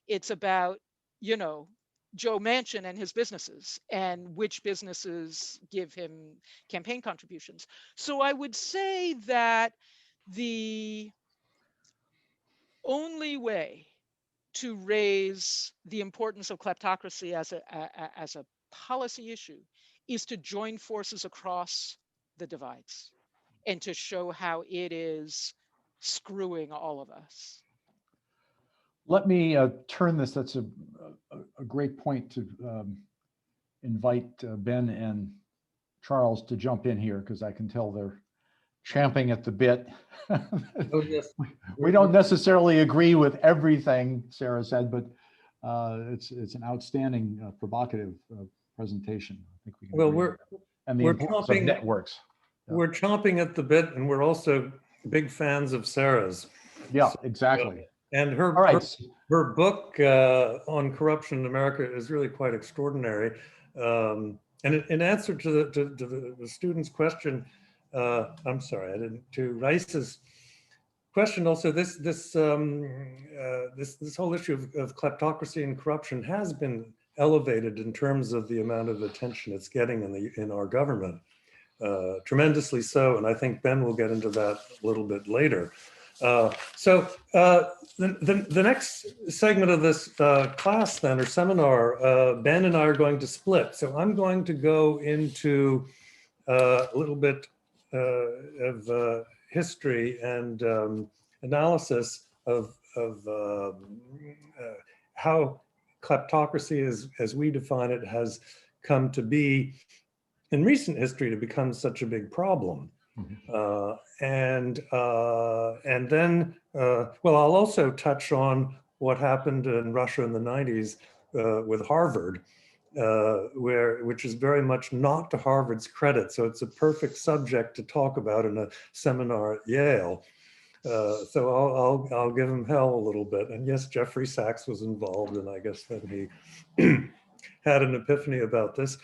B: It's about, Joe Manchin and his businesses, and which businesses give him campaign contributions. So I would say that the only way to raise the importance of kleptocracy as a policy issue is to join forces across the divides and to show how it is screwing all of us.
A: Let me turn this. That's a great point to invite Ben and Charles to jump in here, because I can tell they're champing at the bit.
E: Oh, yes.
A: We don't necessarily agree with everything Sarah said, but it's an outstanding, provocative presentation. I think we can
E: Well,
A: agree on that. And the
E: we're
A: importance of
E: chomping-
A: networks. Yeah.
E: We're chomping at the bit, and we're also big fans of Sarah's.
A: Yeah, exactly.
E: And
A: All right.
E: her book on corruption in America is really quite extraordinary. And in answer to the student's question, I'm sorry, I didn't, to Rais's question also, this whole issue of kleptocracy and corruption has been elevated in terms of the amount of attention it's getting in our government. Tremendously so, and I think Ben will get into that a little bit later. The next segment of this class then, or seminar, Ben and I are going to split. So I'm going to go into a little bit of history and analysis of how kleptocracy, as we define it, has come to be in recent history to become such a big problem. And then, well, I'll also touch on what happened in Russia in the 90s with Harvard, which is very much not to Harvard's credit. So it's a perfect subject to talk about in a seminar at Yale. So I'll give him hell a little bit. And yes, Jeffrey Sachs was involved, and I guess that he had an epiphany about this.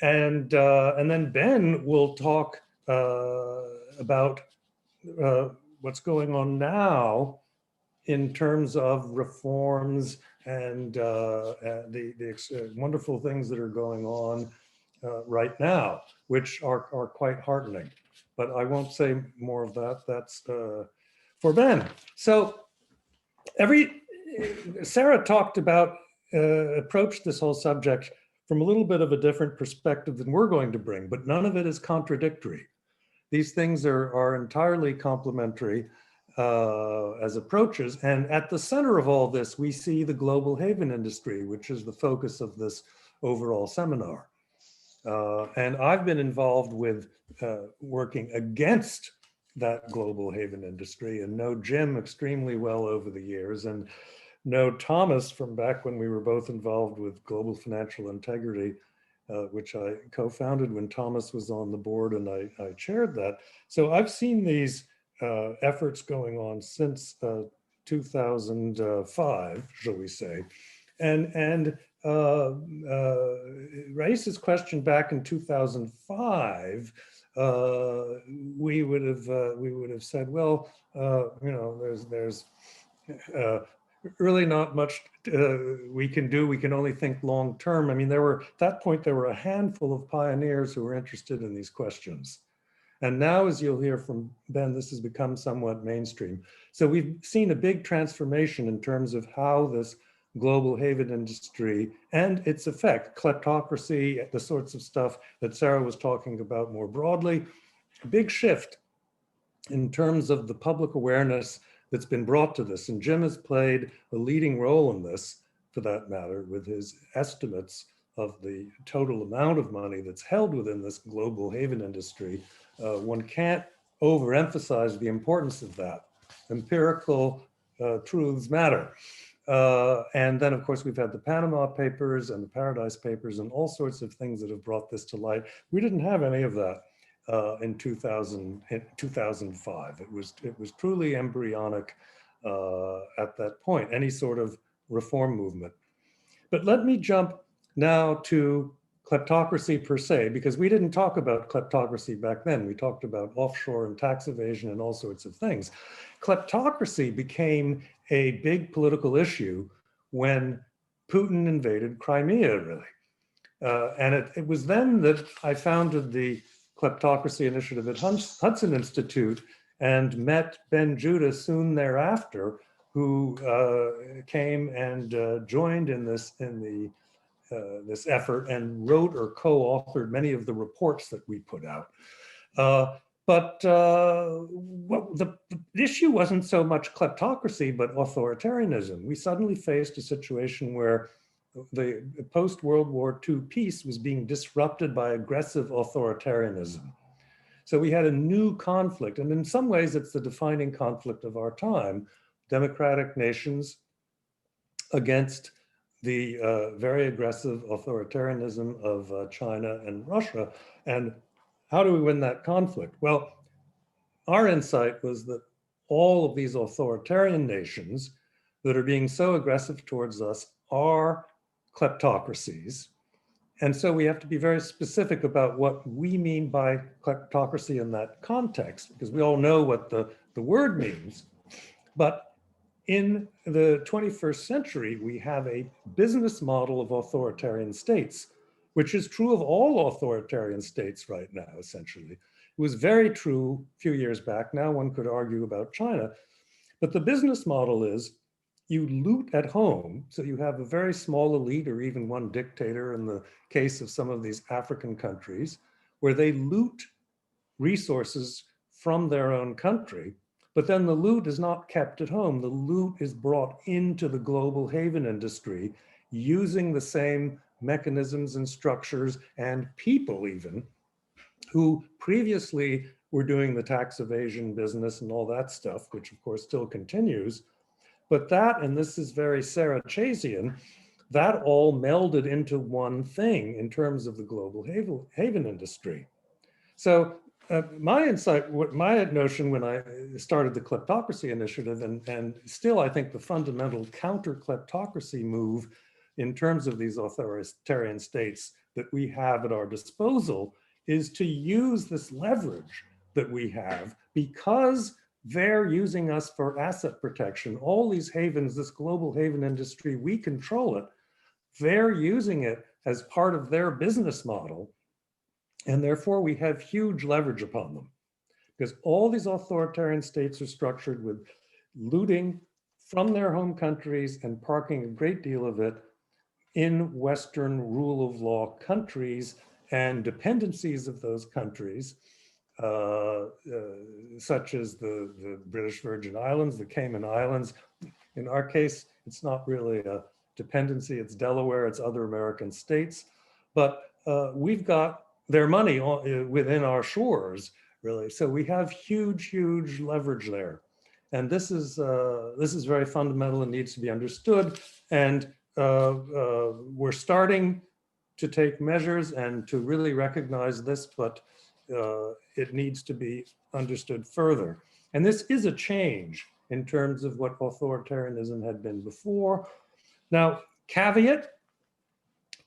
E: And then Ben will talk about what's going on now in terms of reforms and the wonderful things that are going on right now, which are quite heartening. But I won't say more of that. That's for Ben. So Sarah talked about, approached this whole subject from a little bit of a different perspective than we're going to bring, but none of it is contradictory. These things are entirely complementary as approaches. And at the center of all this, we see the global haven industry, which is the focus of this overall seminar. And I've been involved with working against that global haven industry and know Jim extremely well over the years, and know Thomas from back when we were both involved with Global Financial Integrity, which I co-founded when Thomas was on the board and I chaired that. So I've seen these efforts going on since 2005, shall we say. And Rais's question back in 2005, we would have said, well, you know, there's really not much we can do. We can only think long term. I mean, at that point, there were a handful of pioneers who were interested in these questions. And now, as you'll hear from Ben, this has become somewhat mainstream. So we've seen a big transformation in terms of how this global haven industry and its effect, kleptocracy, the sorts of stuff that Sarah was talking about more broadly, a big shift in terms of the public awareness that's been brought to this. And Jim has played a leading role in this, for that matter, with his estimates of the total amount of money that's held within this global haven industry. One can't overemphasize the importance of that. Empirical truths matter. And then, of course, we've had the Panama Papers and the Paradise Papers and all sorts of things that have brought this to light. We didn't have any of that in 2005. It was truly embryonic at that point, any sort of reform movement. But let me jump now to kleptocracy per se, because we didn't talk about kleptocracy back then. We talked about offshore and tax evasion and all sorts of things. Kleptocracy became a big political issue when Putin invaded Crimea, really. And it was then that I founded the Kleptocracy Initiative at Hudson Institute and met Ben Judah soon thereafter, who came and joined in this effort and wrote or co-authored many of the reports that we put out. But the issue wasn't so much kleptocracy, but authoritarianism. We suddenly faced a situation where the post-World War II peace was being disrupted by aggressive authoritarianism. So we had a new conflict, and in some ways it's the defining conflict of our time, democratic nations against the very aggressive authoritarianism of China and Russia. And how do we win that conflict? Well, our insight was that all of these authoritarian nations that are being so aggressive towards us are kleptocracies. And so we have to be very specific about what we mean by kleptocracy in that context, because we all know what the word means. But in the 21st century, we have a business model of authoritarian states, which is true of all authoritarian states right now, essentially. It was very true a few years back. Now one could argue about China. But the business model is you loot at home. So you have a very small elite or even one dictator in the case of some of these African countries, where they loot resources from their own country. But then the loot is not kept at home. The loot is brought into the global haven industry using the same mechanisms and structures and people even who previously were doing the tax evasion business and all that stuff, which of course still continues. But that, and this is very Sarah Chayesian, that all melded into one thing in terms of the global haven industry. So my insight, my notion when I started the Kleptocracy Initiative, and still I think the fundamental counter-kleptocracy move in terms of these authoritarian states that we have at our disposal, is to use this leverage that we have because they're using us for asset protection. All these havens, this global haven industry, we control it. They're using it as part of their business model. And therefore we have huge leverage upon them because all these authoritarian states are structured with looting from their home countries and parking a great deal of it in Western rule of law countries and dependencies of those countries, such as the British Virgin Islands, the Cayman Islands. In our case, it's not really a dependency, it's Delaware, it's other American states, but we've got their money within our shores, really. So we have huge, huge leverage there. And this is very fundamental and needs to be understood. And we're starting to take measures and to really recognize this, but it needs to be understood further. And this is a change in terms of what authoritarianism had been before. Now, caveat,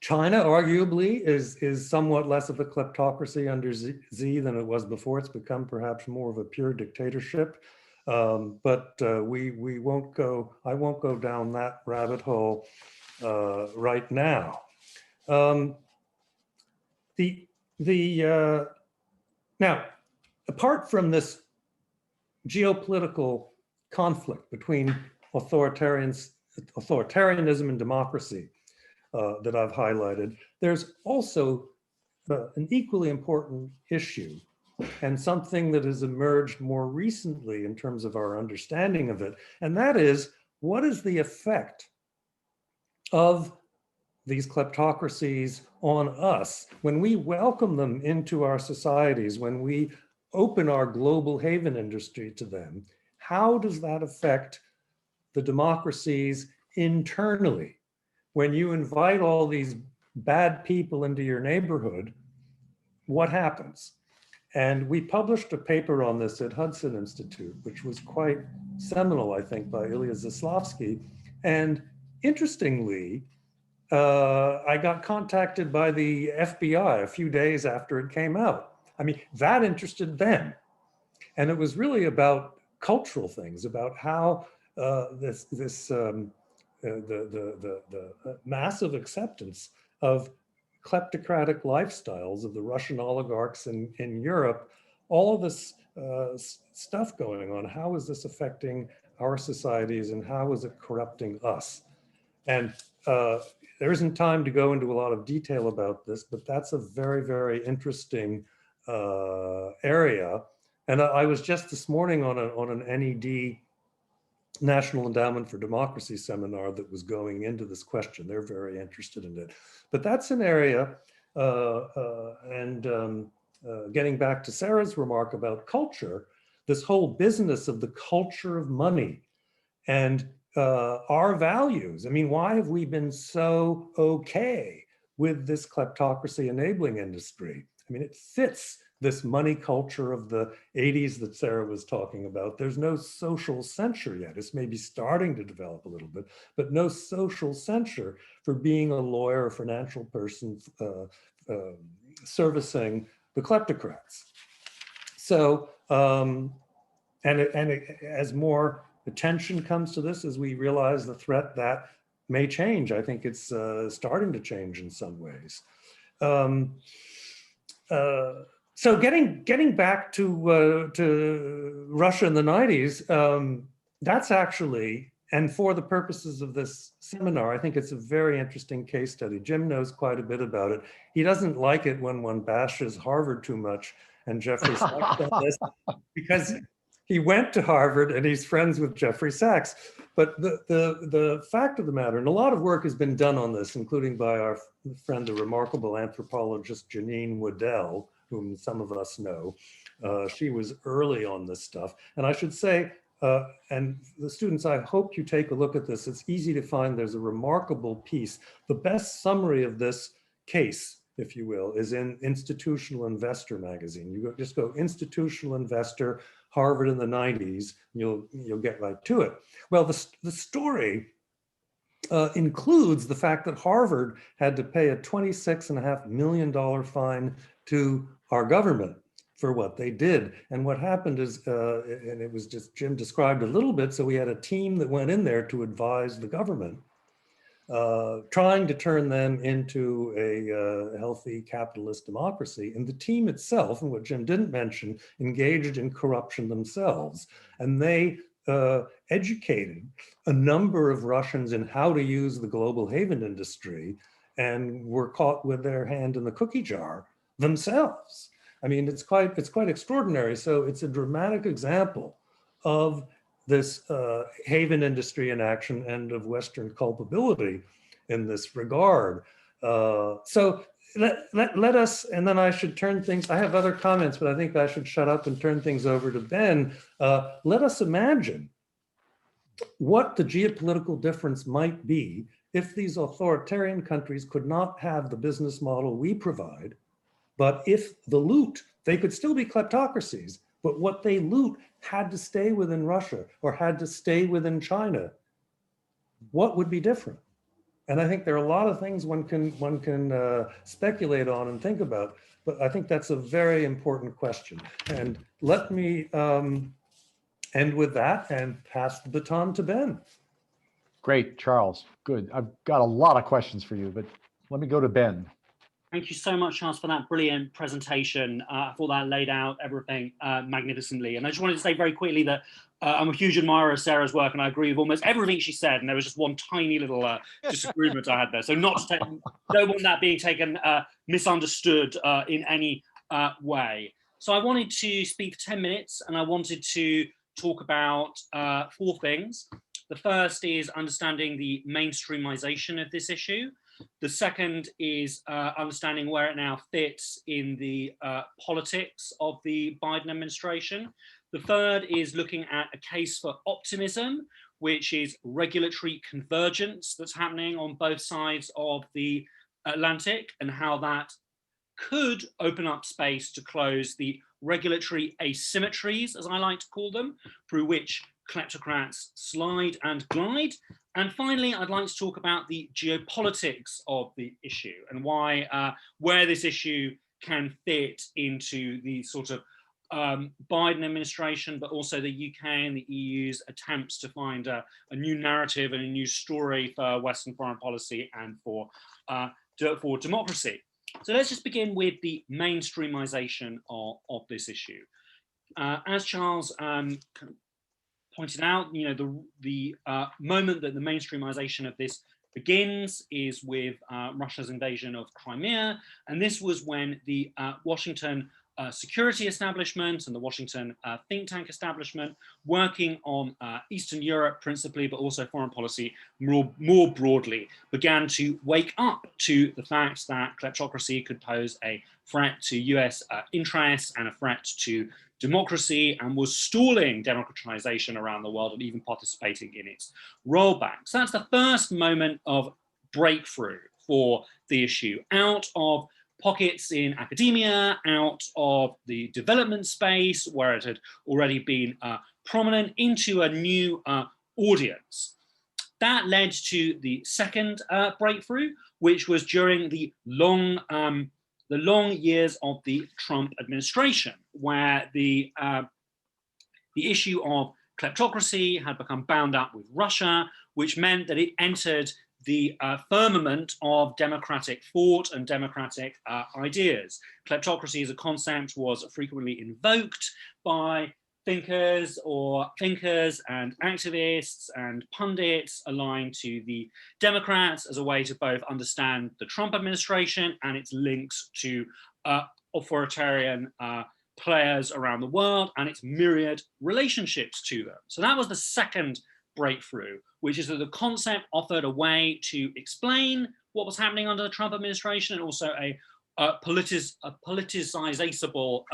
E: China arguably is somewhat less of a kleptocracy under Xi than it was before. It's become perhaps more of a pure dictatorship. But we won't go, I won't go down that rabbit hole right now. Now, apart from this geopolitical conflict between authoritarianism and democracy that I've highlighted, there's also an equally important issue and something that has emerged more recently in terms of our understanding of it. And that is, what is the effect of these kleptocracies on us when we welcome them into our societies, when we open our global haven industry to them? How does that affect the democracies internally? When you invite all these bad people into your neighborhood, what happens? And we published a paper on this at Hudson Institute, which was quite seminal, I think, by Ilya Zaslavsky. And interestingly, I got contacted by the FBI a few days after it came out. I mean, that interested them. And it was really about cultural things, about how the massive acceptance of kleptocratic lifestyles of the Russian oligarchs in Europe, all of this stuff going on. How is this affecting our societies and how is it corrupting us? And there isn't time to go into a lot of detail about this, but that's a very, very interesting area. And I was just this morning on an NED, National Endowment for Democracy seminar that was going into this question. They're very interested in it. But that's an area, and getting back to Sarah's remark about culture, this whole business of the culture of money and our values. I mean, why have we been so okay with this kleptocracy enabling industry? I mean, it fits this money culture of the 80s that Sarah was talking about. There's no social censure yet. It's maybe starting to develop a little bit, but no social censure for being a lawyer or financial person servicing the kleptocrats. So, as more attention comes to this, as we realize the threat, that may change. I think it's starting to change in some ways. So getting back to Russia in the 90s, that's actually, and for the purposes of this seminar, I think it's a very interesting case study. Jim knows quite a bit about it. He doesn't like it when one bashes Harvard too much, and Jeffrey Sachs on this, because he went to Harvard and he's friends with Jeffrey Sachs. But the fact of the matter, and a lot of work has been done on this, including by our friend, the remarkable anthropologist Janine Waddell, whom some of us know. She was early on this stuff. And I should say, and the students, I hope you take a look at this. It's easy to find. There's a remarkable piece. The best summary of this case, if you will, is in Institutional Investor magazine. You just go Institutional Investor, Harvard in the 90s, and you'll get right to it. Well, the story includes the fact that Harvard had to pay a $26.5 million fine to our government for what they did. And what happened is, and it was just Jim described a little bit, so we had a team that went in there to advise the government, trying to turn them into a healthy capitalist democracy. And the team itself, and what Jim didn't mention, engaged in corruption themselves. And they educated a number of Russians in how to use the global haven industry, and were caught with their hand in the cookie jar themselves. I mean, it's quite extraordinary. So it's a dramatic example of this haven industry in action and of Western culpability in this regard. So let us, and then I should turn things, I have other comments, but I think I should shut up and turn things over to Ben. Let us imagine what the geopolitical difference might be if these authoritarian countries could not have the business model we provide, but if the loot, they could still be kleptocracies, but what they loot had to stay within Russia or had to stay within China. What would be different? And I think there are a lot of things one can speculate on and think about, but I think that's a very important question. And let me end with that and pass the baton to Ben.
A: Great, Charles. Good. I've got a lot of questions for you, but let me go to Ben.
D: Thank you so much, Charles, for that brilliant presentation. I thought that laid out everything magnificently. And I just wanted to say very quickly that I'm a huge admirer of Sarah's work, and I agree with almost everything she said. And there was just one tiny little disagreement I had there. So not to take, don't want that being taken misunderstood in any way. So I wanted to speak for 10 minutes, and I wanted to talk about 4 things. The first is understanding the mainstreamization of this issue. The second is understanding where it now fits in the politics of the Biden administration. The third is looking at a case for optimism, which is regulatory convergence that's happening on both sides of the Atlantic, and how that could open up space to close the regulatory asymmetries, as I like to call them, through which kleptocrats slide and glide. And finally, I'd like to talk about the geopolitics of the issue and why, where this issue can fit into the sort of Biden administration, but also the UK and the EU's attempts to find a new narrative and a new story for Western foreign policy and for democracy. So let's just begin with the mainstreamization of this issue. As Charles pointed out, you know, the moment that the mainstreamization of this begins is with Russia's invasion of Crimea, and this was when the Washington security establishment and the Washington think tank establishment, working on Eastern Europe principally, but also foreign policy more broadly, began to wake up to the fact that kleptocracy could pose a threat to US interests and a threat to democracy, and was stalling democratization around the world and even participating in its rollback. So that's the first moment of breakthrough for the issue, out of pockets in academia, out of the development space where it had already been prominent, into a new audience. That led to the second breakthrough, which was during the long years of the Trump administration, where the issue of kleptocracy had become bound up with Russia, which meant that it entered the firmament of democratic thought and democratic ideas. Kleptocracy as a concept was frequently invoked by thinkers and activists and pundits aligned to the Democrats as a way to both understand the Trump administration and its links to authoritarian players around the world and its myriad relationships to them. So that was the second breakthrough, which is that the concept offered a way to explain what was happening under the Trump administration, and also a politicizable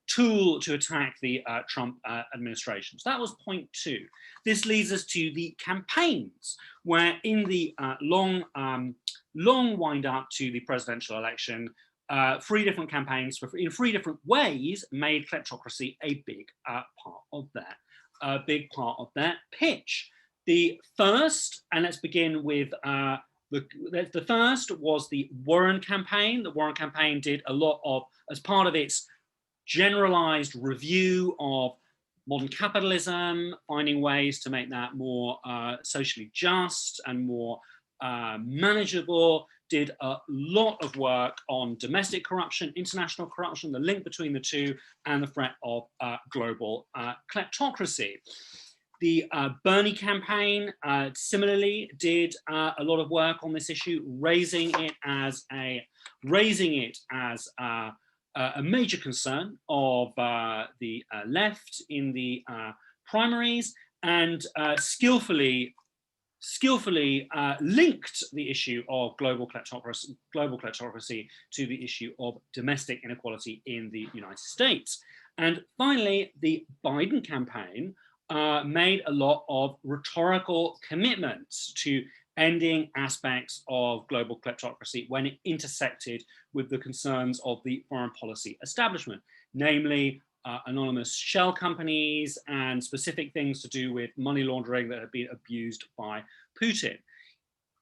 D: tool to attack the Trump administration. So that was point two. This leads us to the campaigns, where in the long wind up to the presidential election, 3 different campaigns in 3 different ways made kleptocracy a big part of their pitch. The first, and let's begin with the first, was the Warren campaign. The Warren campaign did a lot of, as part of its generalized review of modern capitalism, finding ways to make that more socially just and more manageable, did a lot of work on domestic corruption, international corruption, the link between the two, and the threat of global kleptocracy. The Bernie campaign similarly did a lot of work on this issue, raising it as a major concern of the left in the primaries, and skillfully linked the issue of global kleptocracy to the issue of domestic inequality in the United States. And finally, the Biden campaign made a lot of rhetorical commitments to ending aspects of global kleptocracy when it intersected with the concerns of the foreign policy establishment, namely anonymous shell companies and specific things to do with money laundering that have been abused by Putin.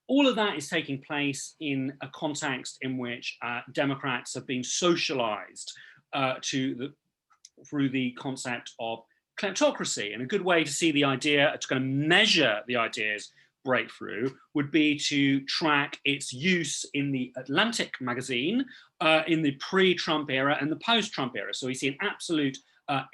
D: All of that is taking place in a context in which Democrats have been socialized through the concept of kleptocracy. And a good way to see the idea, to kind of measure the idea's breakthrough, would be to track its use in the Atlantic magazine in the pre-Trump era and the post-Trump era. So we see an absolute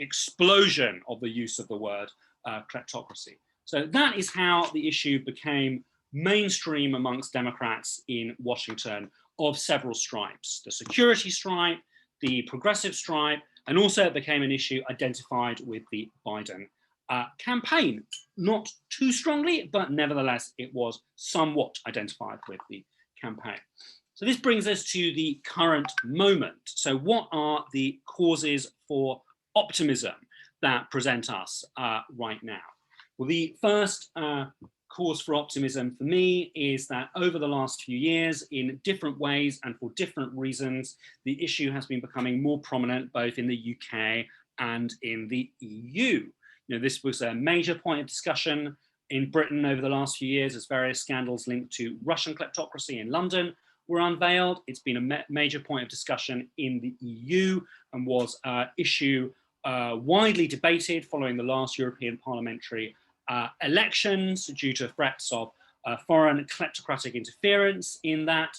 D: explosion of the use of the word kleptocracy. So that is how the issue became mainstream amongst Democrats in Washington, of several stripes: the security stripe, the progressive stripe, and also it became an issue identified with the Biden campaign. Not too strongly, but nevertheless, it was somewhat identified with the campaign. So this brings us to the current moment. So what are the causes for optimism that present us right now? Well, the first cause for optimism for me is that over the last few years, in different ways and for different reasons, the issue has been becoming more prominent both in the UK and in the EU. You know, this was a major point of discussion in Britain over the last few years as various scandals linked to Russian kleptocracy in London were unveiled. It's been a major point of discussion in the EU and was an issue widely debated following the last European parliamentary elections due to threats of foreign kleptocratic interference in that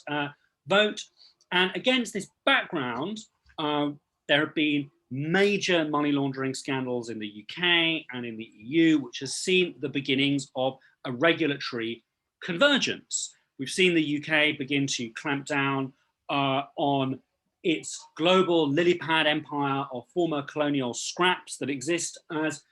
D: vote. And against this background, there have been major money laundering scandals in the UK and in the EU, which has seen the beginnings of a regulatory convergence. We've seen the UK begin to clamp down on its global lily pad empire of former colonial scraps that exist as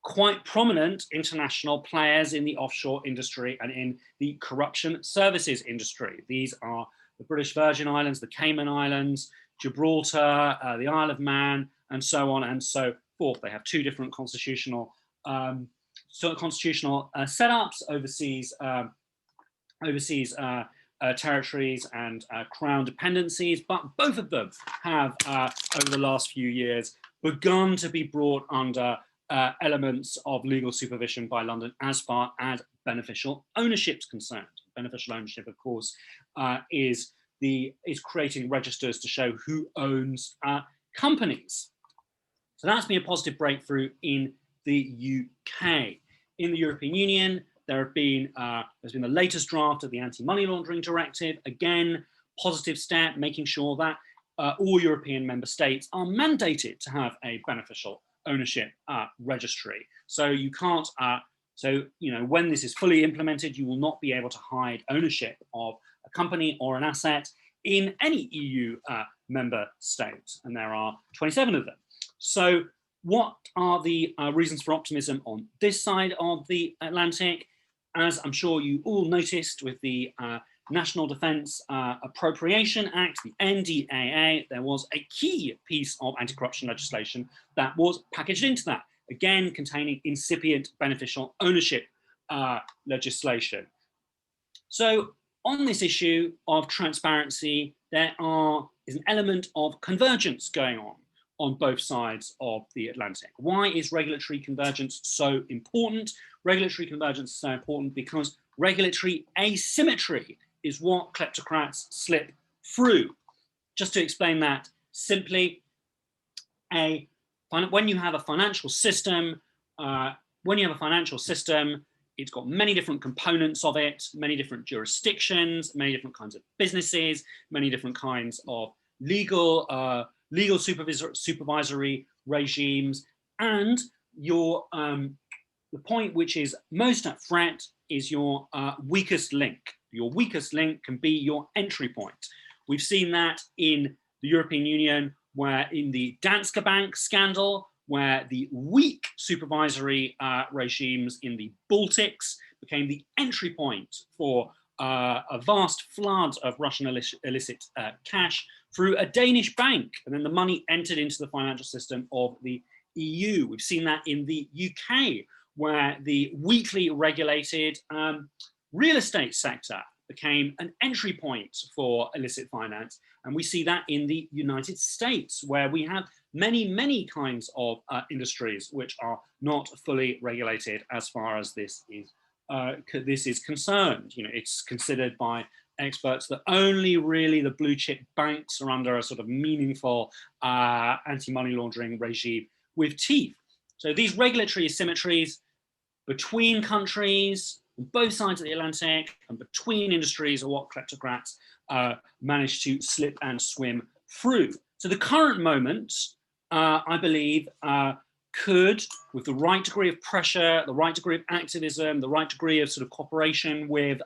D: quite prominent international players in the offshore industry and in the corruption services industry. These are the British Virgin Islands, the Cayman Islands, Gibraltar, the Isle of Man, and so on and so forth. They have two different constitutional setups, overseas territories and crown dependencies, but both of them have, over the last few years, begun to be brought under elements of legal supervision by London as far as beneficial ownership is concerned. Beneficial ownership, of course, is creating registers to show who owns companies. So that's been a positive breakthrough in the UK. In the European Union, there's been the latest draft of the Anti-Money Laundering Directive. Again, positive step, making sure that all European member states are mandated to have a beneficial ownership registry. So you can't, when this is fully implemented, you will not be able to hide ownership of a company or an asset in any EU member state, and there are 27 of them. So what are the reasons for optimism on this side of the Atlantic? As I'm sure you all noticed with the National Defence Appropriation Act, the NDAA, there was a key piece of anti-corruption legislation that was packaged into that, again containing incipient beneficial ownership legislation. So on this issue of transparency, there is an element of convergence going on both sides of the Atlantic. Why is regulatory convergence so important? Regulatory convergence is so important because regulatory asymmetry is what kleptocrats slip through. Just to explain that simply, when you have a financial system, it's got many different components of it, many different jurisdictions, many different kinds of businesses, many different kinds of legal supervisory regimes, and the point which is most at threat is your weakest link. Your weakest link can be your entry point. We've seen that in the European Union, where in the Danske Bank scandal, where the weak supervisory regimes in the Baltics became the entry point for a vast flood of Russian illicit cash through a Danish bank, and then the money entered into the financial system of the EU. We've seen that in the UK, where the weakly regulated real estate sector became an entry point for illicit finance. And we see that in the United States, where we have many kinds of industries which are not fully regulated as far as this is concerned. It's considered by experts that only really the blue chip banks are under a sort of meaningful anti-money laundering regime with teeth. So these regulatory asymmetries between countries, on both sides of the Atlantic, and between industries are what kleptocrats manage to slip and swim through. So the current moment, I believe, could, with the right degree of pressure, the right degree of activism, the right degree of sort of cooperation with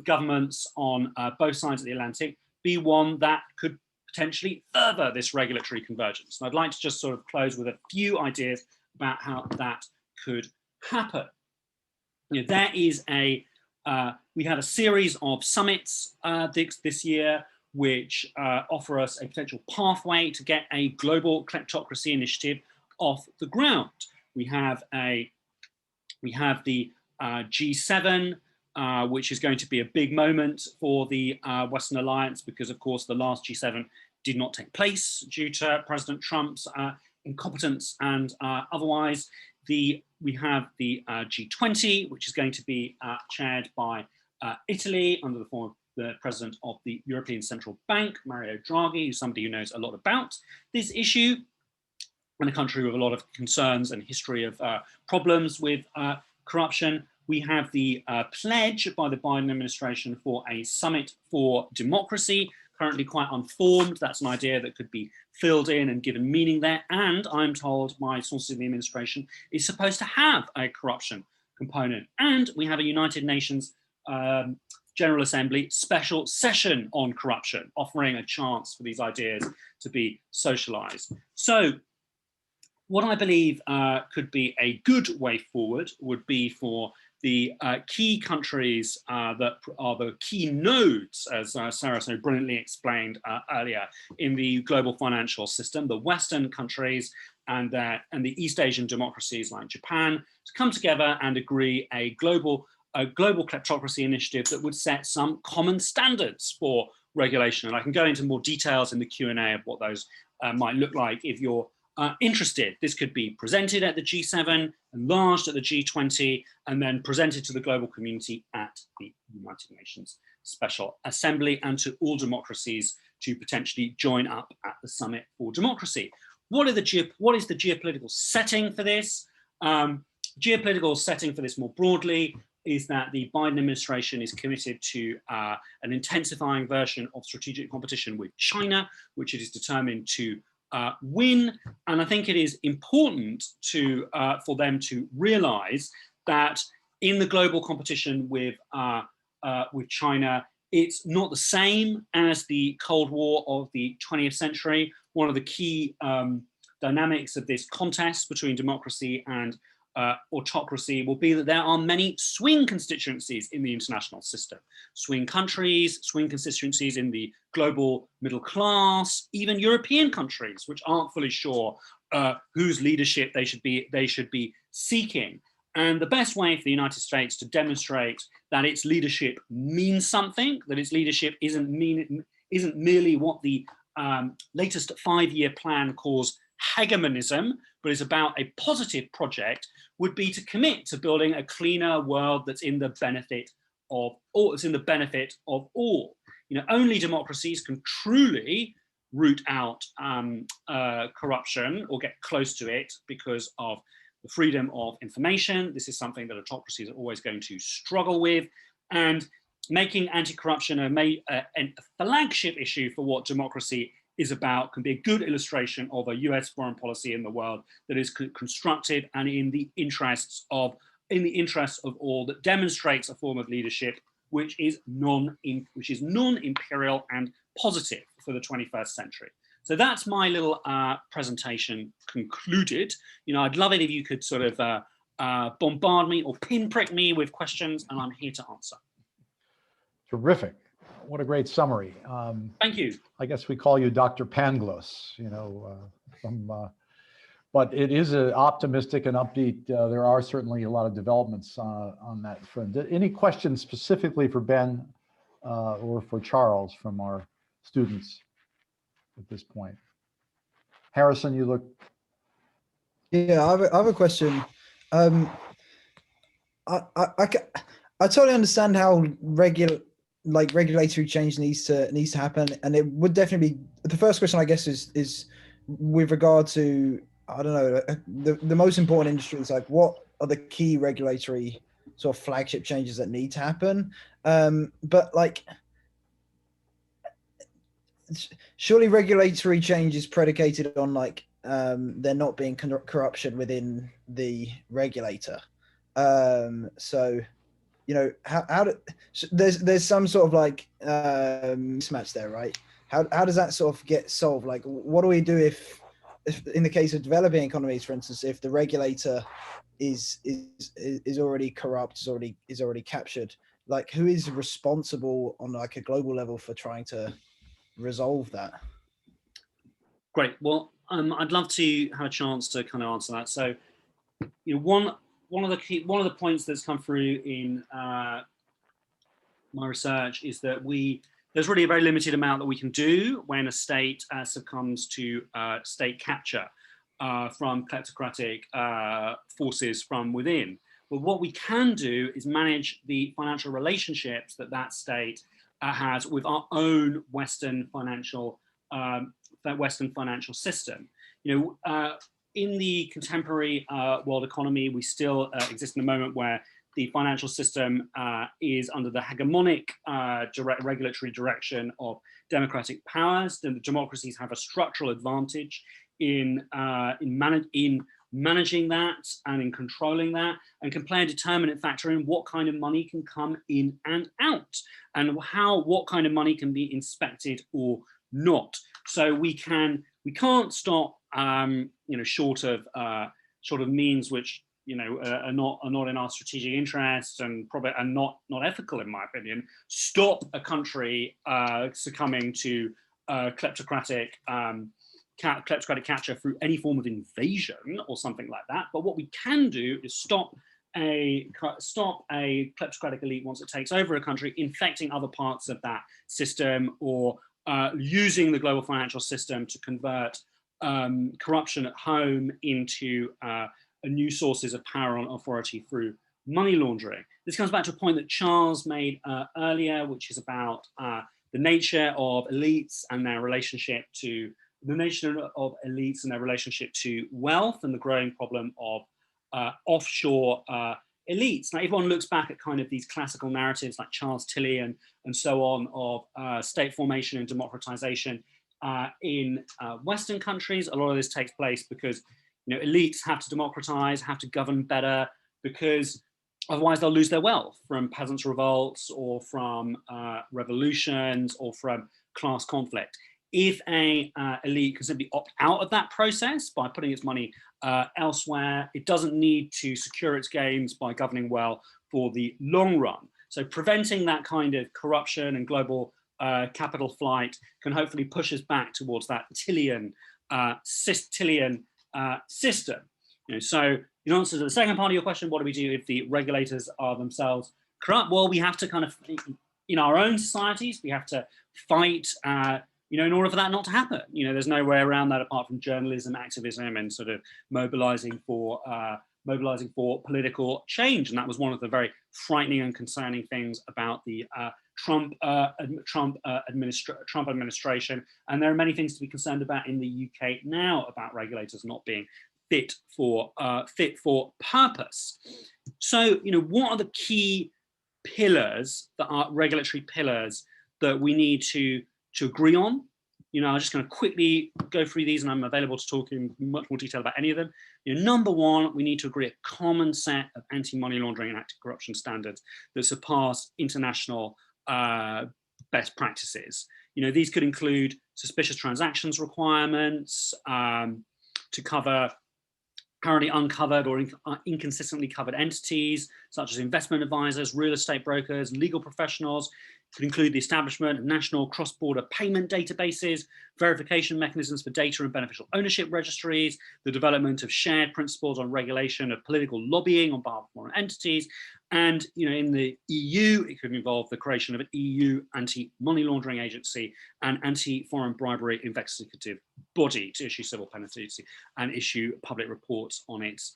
D: governments on both sides of the Atlantic, be one that could potentially further this regulatory convergence. And I'd like to just sort of close with a few ideas about how that could happen. There is we had a series of summits this year which offer us a potential pathway to get a global kleptocracy initiative off the ground. We have the G7, which is going to be a big moment for the Western Alliance, because of course the last G7 did not take place due to President Trump's incompetence and otherwise. We have the G20, which is going to be chaired by Italy under the form of the president of the European Central Bank, Mario Draghi, who's somebody who knows a lot about this issue, and a country with a lot of concerns and history of problems with corruption. We have the pledge by the Biden administration for a summit for democracy, currently quite unformed. That's an idea that could be filled in and given meaning there. And I'm told by sources in the administration is supposed to have a corruption component. And we have a United Nations General Assembly special session on corruption, offering a chance for these ideas to be socialized. So what I believe could be a good way forward would be for the key countries that are the key nodes, as Sarah so brilliantly explained earlier, in the global financial system, the Western countries and the East Asian democracies like Japan, to come together and agree a global kleptocracy initiative that would set some common standards for regulation. And I can go into more details in the Q&A of what those might look like if you're interested. This could be presented at the G7, enlarged at the G20, and then presented to the global community at the United Nations Special Assembly and to all democracies to potentially join up at the Summit for Democracy. What is the geopolitical setting for this? Geopolitical setting for this more broadly is that the Biden administration is committed to an intensifying version of strategic competition with China, which it is determined to win. And I think it is important for them to realize that in the global competition with China, it's not the same as the Cold War of the 20th century. One of the key dynamics of this contest between democracy and autocracy will be that there are many swing constituencies in the international system. Swing countries, swing constituencies in the global middle class, even European countries, which aren't fully sure whose leadership they should be seeking. And the best way for the United States to demonstrate that its leadership means something, that its leadership isn't merely what the latest 5-year plan calls hegemonism, but is about a positive project, would be to commit to building a cleaner world that's in the benefit of all. You know, only democracies can truly root out corruption or get close to it because of the freedom of information. This is something that autocracies are always going to struggle with, and making anti-corruption a flagship issue for what democracy is about can be a good illustration of a US foreign policy in the world that is constructive and in the interests of all, that demonstrates a form of leadership which is non-imperial and positive for the 21st century. So that's my little presentation concluded. You know, I'd love it if you could sort of bombard me or pinprick me with questions, and I'm here to answer.
A: Terrific. What a great summary.
D: Thank you.
A: I guess we call you Dr. Pangloss, you know, but it is optimistic and upbeat. There are certainly a lot of developments on that front. Any questions specifically for Ben or for Charles from our students at this point? Harrison, you look.
F: Yeah, I have a question. I totally understand how regulatory change needs to happen, and it would definitely be the first question, I guess, is with regard to, I don't know, the most important industries, like what are the key regulatory sort of flagship changes that need to happen? But like, surely regulatory change is predicated on like there not being corruption within the regulator. So, you know, there's some sort of like mismatch there, right? How does that sort of get solved? Like, what do we do if in the case of developing economies, for instance, if the regulator is already corrupt, is already captured? Like, who is responsible on like a global level for trying to resolve that?
D: Great. Well, I'd love to have a chance to kind of answer that. So, you know, one of the points that's come through in my research is that there's really a very limited amount that we can do when a state succumbs to state capture from kleptocratic forces from within. But what we can do is manage the financial relationships that state has with our own Western financial system. You know, in the contemporary world economy, we still exist in a moment where the financial system is under the hegemonic regulatory direction of democratic powers. And the democracies have a structural advantage in managing that and in controlling that, and can play a determinant factor in what kind of money can come in and out, and what kind of money can be inspected or not. So we can't stop, short of means which are not in our strategic interests and probably are not ethical, in my opinion, stop a country succumbing to kleptocratic capture through any form of invasion or something like that. But what we can do is stop a kleptocratic elite once it takes over a country, infecting other parts of that system, or using the global financial system to convert corruption at home into new sources of power and authority through money laundering. This comes back to a point that Charles made earlier, which is about the nature of elites and their relationship to wealth, and the growing problem of offshore elites. Now, everyone looks back at kind of these classical narratives like Charles Tilly and so on of state formation and democratization in Western countries. A lot of this takes place because elites have to democratize, have to govern better, because otherwise they'll lose their wealth from peasants' revolts or from revolutions or from class conflict. If a elite can simply opt out of that process by putting its money elsewhere, it doesn't need to secure its gains by governing well for the long run. So preventing that kind of corruption and global capital flight can hopefully push us back towards that Tillian system. So in answer to the second part of your question, what do we do if the regulators are themselves corrupt? Well, we have to kind of, in our own societies, we have to fight in order for that not to happen. There's no way around that apart from journalism, activism, and sort of mobilizing for political change. And that was one of the very frightening and concerning things about the Trump administration. And there are many things to be concerned about in the UK now about regulators not being fit for purpose. So, what are the key pillars that are regulatory pillars that we need to agree on? I'm just going to quickly go through these, and I'm available to talk in much more detail about any of them. Number one, we need to agree a common set of anti-money laundering and anti-corruption standards that surpass international best practices. These could include suspicious transactions requirements to cover currently uncovered or inconsistently covered entities, such as investment advisors, real estate brokers, legal professionals. It could include the establishment of national cross-border payment databases, verification mechanisms for data and beneficial ownership registries, the development of shared principles on regulation of political lobbying on behalf of foreign entities. And in the EU, it could involve the creation of an EU anti-money laundering agency and anti-foreign bribery investigative body to issue civil penalties and issue public reports on its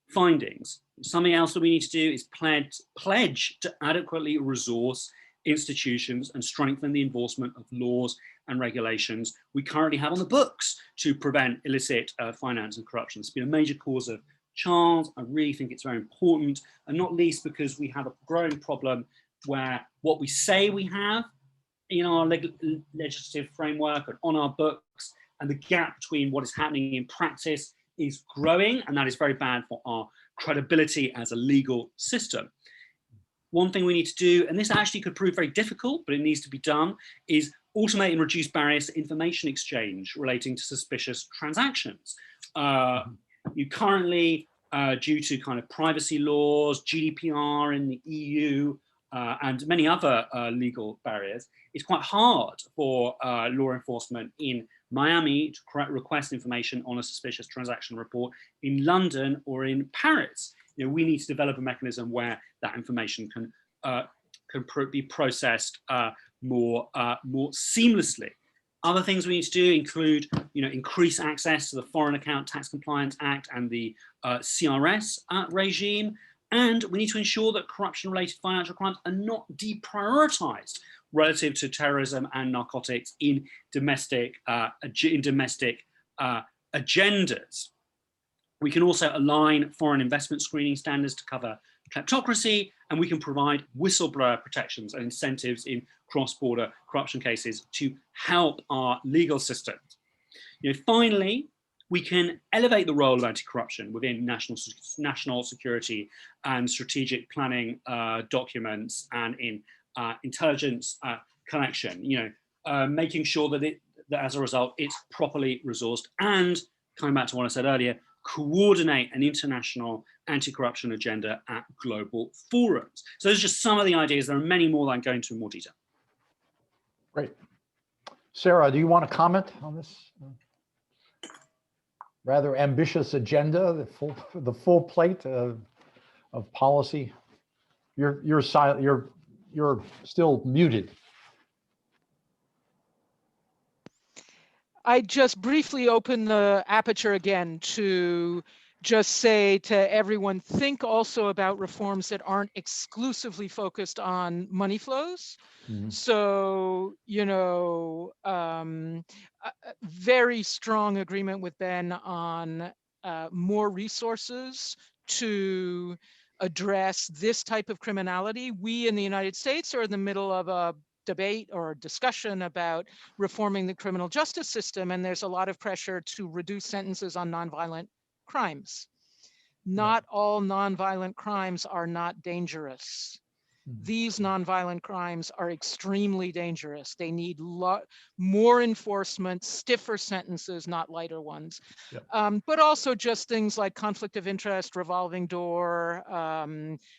D: findings. Something else that we need to do is pledge to adequately resource institutions and strengthen the enforcement of laws and regulations we currently have on the books to prevent illicit finance and corruption. It's been a major cause of Charles. I really think it's very important, and not least because we have a growing problem where what we say we have in our legislative framework and on our books, and the gap between what is happening in practice is growing, and that is very bad for our credibility as a legal system. One thing we need to do, and this actually could prove very difficult, but it needs to be done, is automate and reduce barriers to information exchange relating to suspicious transactions. You currently, due to kind of privacy laws, GDPR in the EU, and many other legal barriers, it's quite hard for law enforcement in Miami to request information on a suspicious transaction report in London or in Paris. We need to develop a mechanism where that information can be processed more seamlessly. Other things we need to do include, increase access to the Foreign Account Tax Compliance Act and the CRS regime. And we need to ensure that corruption-related financial crimes are not deprioritized relative to terrorism and narcotics in domestic agendas. We can also align foreign investment screening standards to cover kleptocracy, and we can provide whistleblower protections and incentives in cross-border corruption cases to help our legal system. Finally, we can elevate the role of anti-corruption within national security and strategic planning documents and in intelligence collection, making sure that that as a result, it's properly resourced, and coming back to what I said earlier, coordinate an international anti-corruption agenda at global forums. So those are just some of the ideas. There are many more that I'm going into in more detail.
A: Great. Sarah, do you want to comment on this rather ambitious agenda, the full plate of policy? You're silent. You're still muted.
B: I just briefly open the aperture again to just say to everyone, think also about reforms that aren't exclusively focused on money flows. Mm-hmm. So, very strong agreement with Ben on more resources to address this type of criminality. We in the United States are in the middle of a debate or discussion about reforming the criminal justice system, and there's a lot of pressure to reduce sentences on nonviolent crimes. Not all nonviolent crimes are not dangerous. These nonviolent crimes are extremely dangerous. They need more enforcement, stiffer sentences, not lighter ones. Yep. But also just things like conflict of interest, revolving door,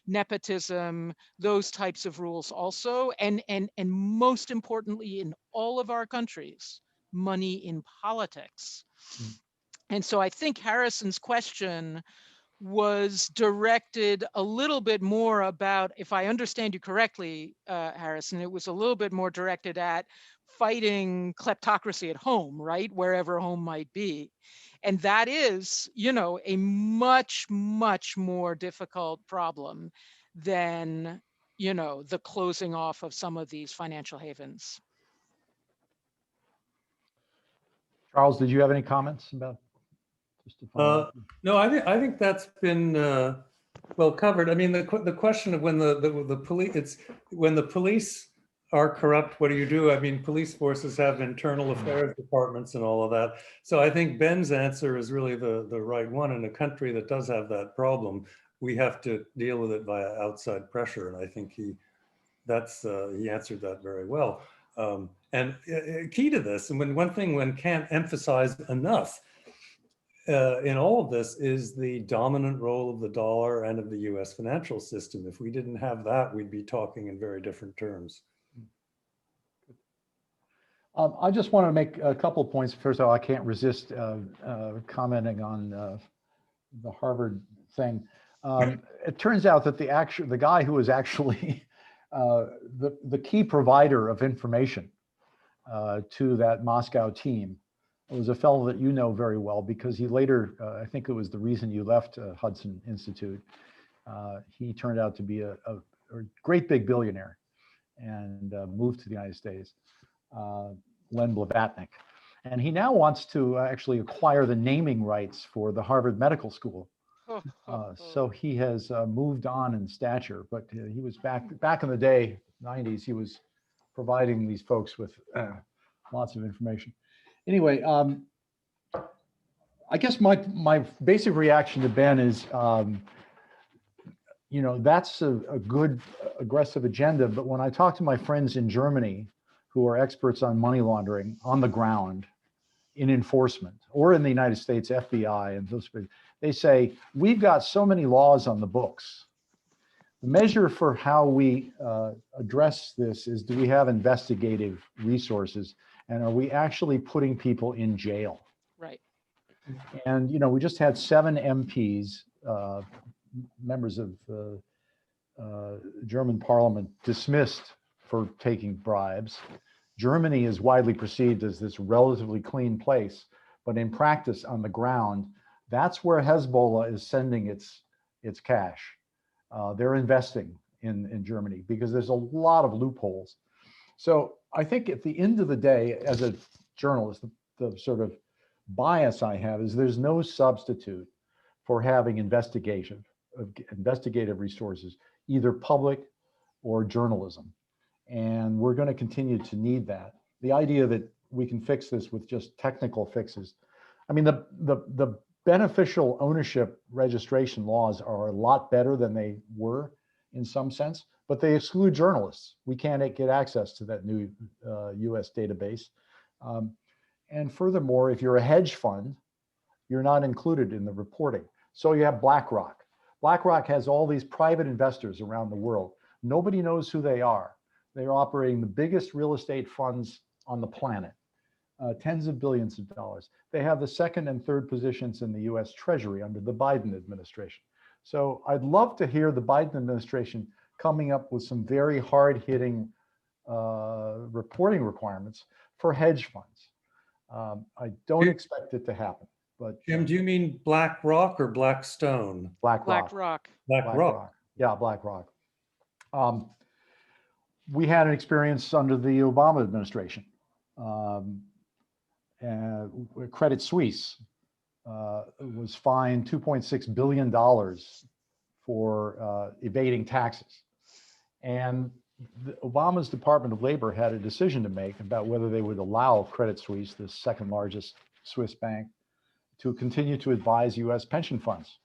B: nepotism, those types of rules also. And most importantly, in all of our countries, money in politics. And so I think Harrison's question was directed a little bit more about, if I understand you correctly, Harrison, it was a little bit more directed at fighting kleptocracy at home, right? Wherever home might be. And that is, a much, much more difficult problem than, the closing off of some of these financial havens.
A: Charles, did you have any comments about?
E: No, I think that's been well covered. I mean, the question of when the police are corrupt, what do you do? I mean, police forces have internal affairs departments and all of that. So I think Ben's answer is really the right one. In a country that does have that problem, we have to deal with it via outside pressure, and I think he answered that very well. And key to this, and one thing one can't emphasize enough in all of this is the dominant role of the dollar and of the US financial system. If we didn't have that, we'd be talking in very different terms.
A: I just want to make a couple of points. First of all, I can't resist commenting on the Harvard thing. It turns out that the guy who was actually the key provider of information to that Moscow team was a fellow that you know very well, because he later, I think it was the reason you left Hudson Institute. He turned out to be a great big billionaire and moved to the United States, Len Blavatnik. And he now wants to actually acquire the naming rights for the Harvard Medical School. So he has moved on in stature, but he was back in the day, 90s, he was providing these folks with lots of information. Anyway, I guess my basic reaction to Ben is, that's a good aggressive agenda. But when I talk to my friends in Germany who are experts on money laundering on the ground in enforcement, or in the United States, FBI, and those, they say, we've got so many laws on the books. The measure for how we address this is, do we have investigative resources? And are we actually putting people in jail?
B: Right.
A: And, we just had 7 MPs, members of the German parliament, dismissed for taking bribes. Germany is widely perceived as this relatively clean place, but in practice on the ground, that's where Hezbollah is sending its cash. They're investing in Germany because there's a lot of loopholes. So I think at the end of the day, as a journalist, the sort of bias I have is there's no substitute for having investigative resources, either public or journalism. And we're going to continue to need that. The idea that we can fix this with just technical fixes. I mean, the beneficial ownership registration laws are a lot better than they were in some sense, but they exclude journalists. We can't get access to that new US database. And furthermore, if you're a hedge fund, you're not included in the reporting. So you have BlackRock. BlackRock has all these private investors around the world. Nobody knows who they are. They're operating the biggest real estate funds on the planet. Tens of billions of dollars. They have the second and third positions in the US Treasury under the Biden administration. So I'd love to hear the Biden administration coming up with some very hard-hitting reporting requirements for hedge funds. I don't expect it to happen, but
E: Jim, do you mean BlackRock or Blackstone?
A: BlackRock.
E: BlackRock.
A: Yeah, BlackRock. We had an experience under the Obama administration. Credit Suisse was fined $2.6 billion for evading taxes. And Obama's Department of Labor had a decision to make about whether they would allow Credit Suisse, the second largest Swiss bank, to continue to advise US pension funds.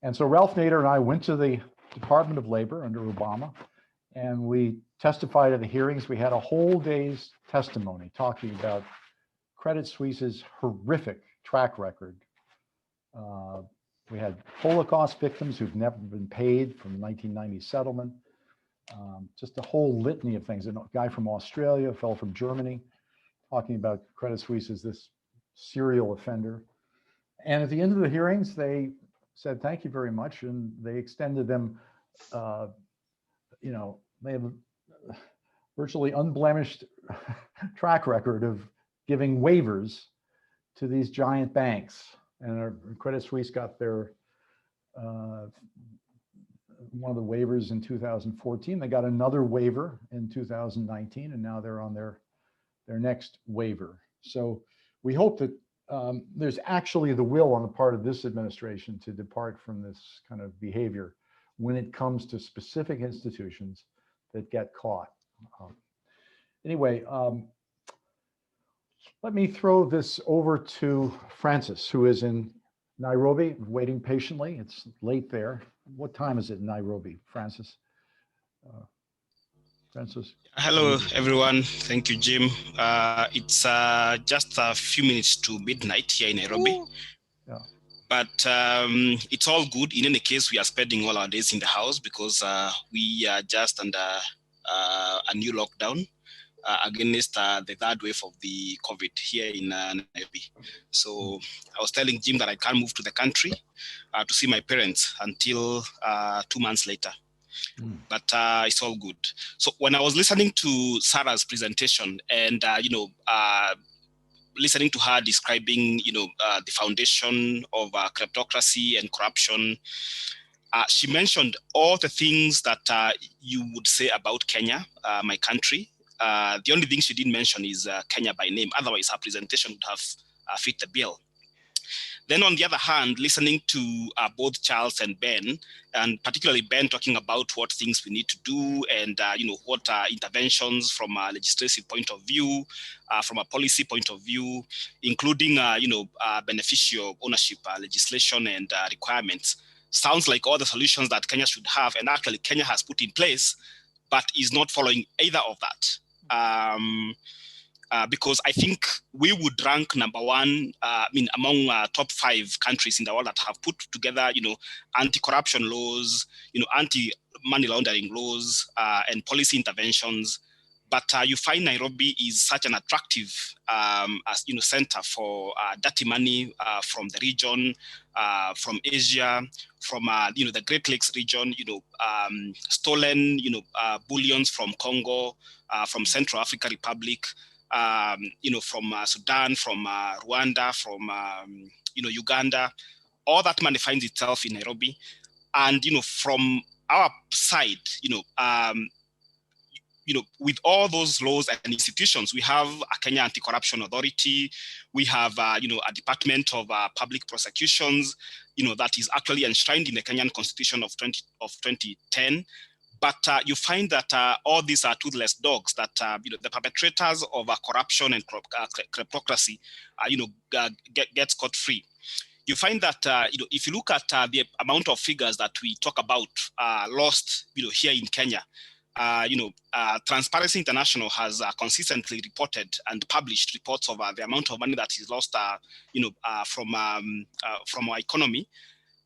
A: And so Ralph Nader and I went to the Department of Labor under Obama, and we testified at the hearings. We had a whole day's testimony talking about Credit Suisse's horrific track record. We had Holocaust victims who've never been paid from the 1990 settlement. Just a whole litany of things. A guy from Australia, a fellow from Germany, talking about Credit Suisse as this serial offender. And at the end of the hearings, they said, thank you very much. And they extended them, they have a virtually unblemished track record of giving waivers to these giant banks. And Credit Suisse got their, one of the waivers in 2014. They got another waiver in 2019, and now they're on their next waiver. So we hope that there's actually the will on the part of this administration to depart from this kind of behavior when it comes to specific institutions that get caught. Anyway, let me throw this over to Francis, who is in Nairobi, waiting patiently. It's late there. What time is it in Nairobi, Francis? Francis.
G: Hello, everyone. Thank you, Jim. It's just a few minutes to midnight here in Nairobi.
A: Yeah.
G: But it's all good. In any case, we are spending all our days in the house because we are just under a new lockdown against the third wave of the COVID here in Nairobi. So I was telling Jim that I can't move to the country to see my parents until 2 months later. But it's all good. So when I was listening to Sarah's presentation and, listening to her describing, the foundation of kleptocracy and corruption, she mentioned all the things that you would say about Kenya, my country. The only thing she didn't mention is Kenya by name. Otherwise, her presentation would have fit the bill. Then on the other hand, listening to both Charles and Ben, and particularly Ben talking about what things we need to do and what interventions from a legislative point of view, from a policy point of view, including beneficial ownership legislation and requirements. Sounds like all the solutions that Kenya should have, and actually Kenya has put in place, but is not following either of that. Because I think we would rank number one, among top 5 countries in the world that have put together, anti-corruption laws, anti-money laundering laws, and policy interventions. But you find Nairobi is such an attractive, center for dirty money from the region, from Asia, from the Great Lakes region, stolen, bullions from Congo, from Central African Republic. From Sudan, from Rwanda, from Uganda, all that money finds itself in Nairobi. And from our side, with all those laws and institutions, we have a Kenya Anti-Corruption Authority. We have, a Department of Public Prosecutions, that is actually enshrined in the Kenyan Constitution of 2010. but you find that all these are toothless dogs, that the perpetrators of corruption and kleptocracy get scot-free. You find that if you look at the amount of figures that we talk about lost here in Kenya, Transparency International has consistently reported and published reports of the amount of money that is lost from our economy,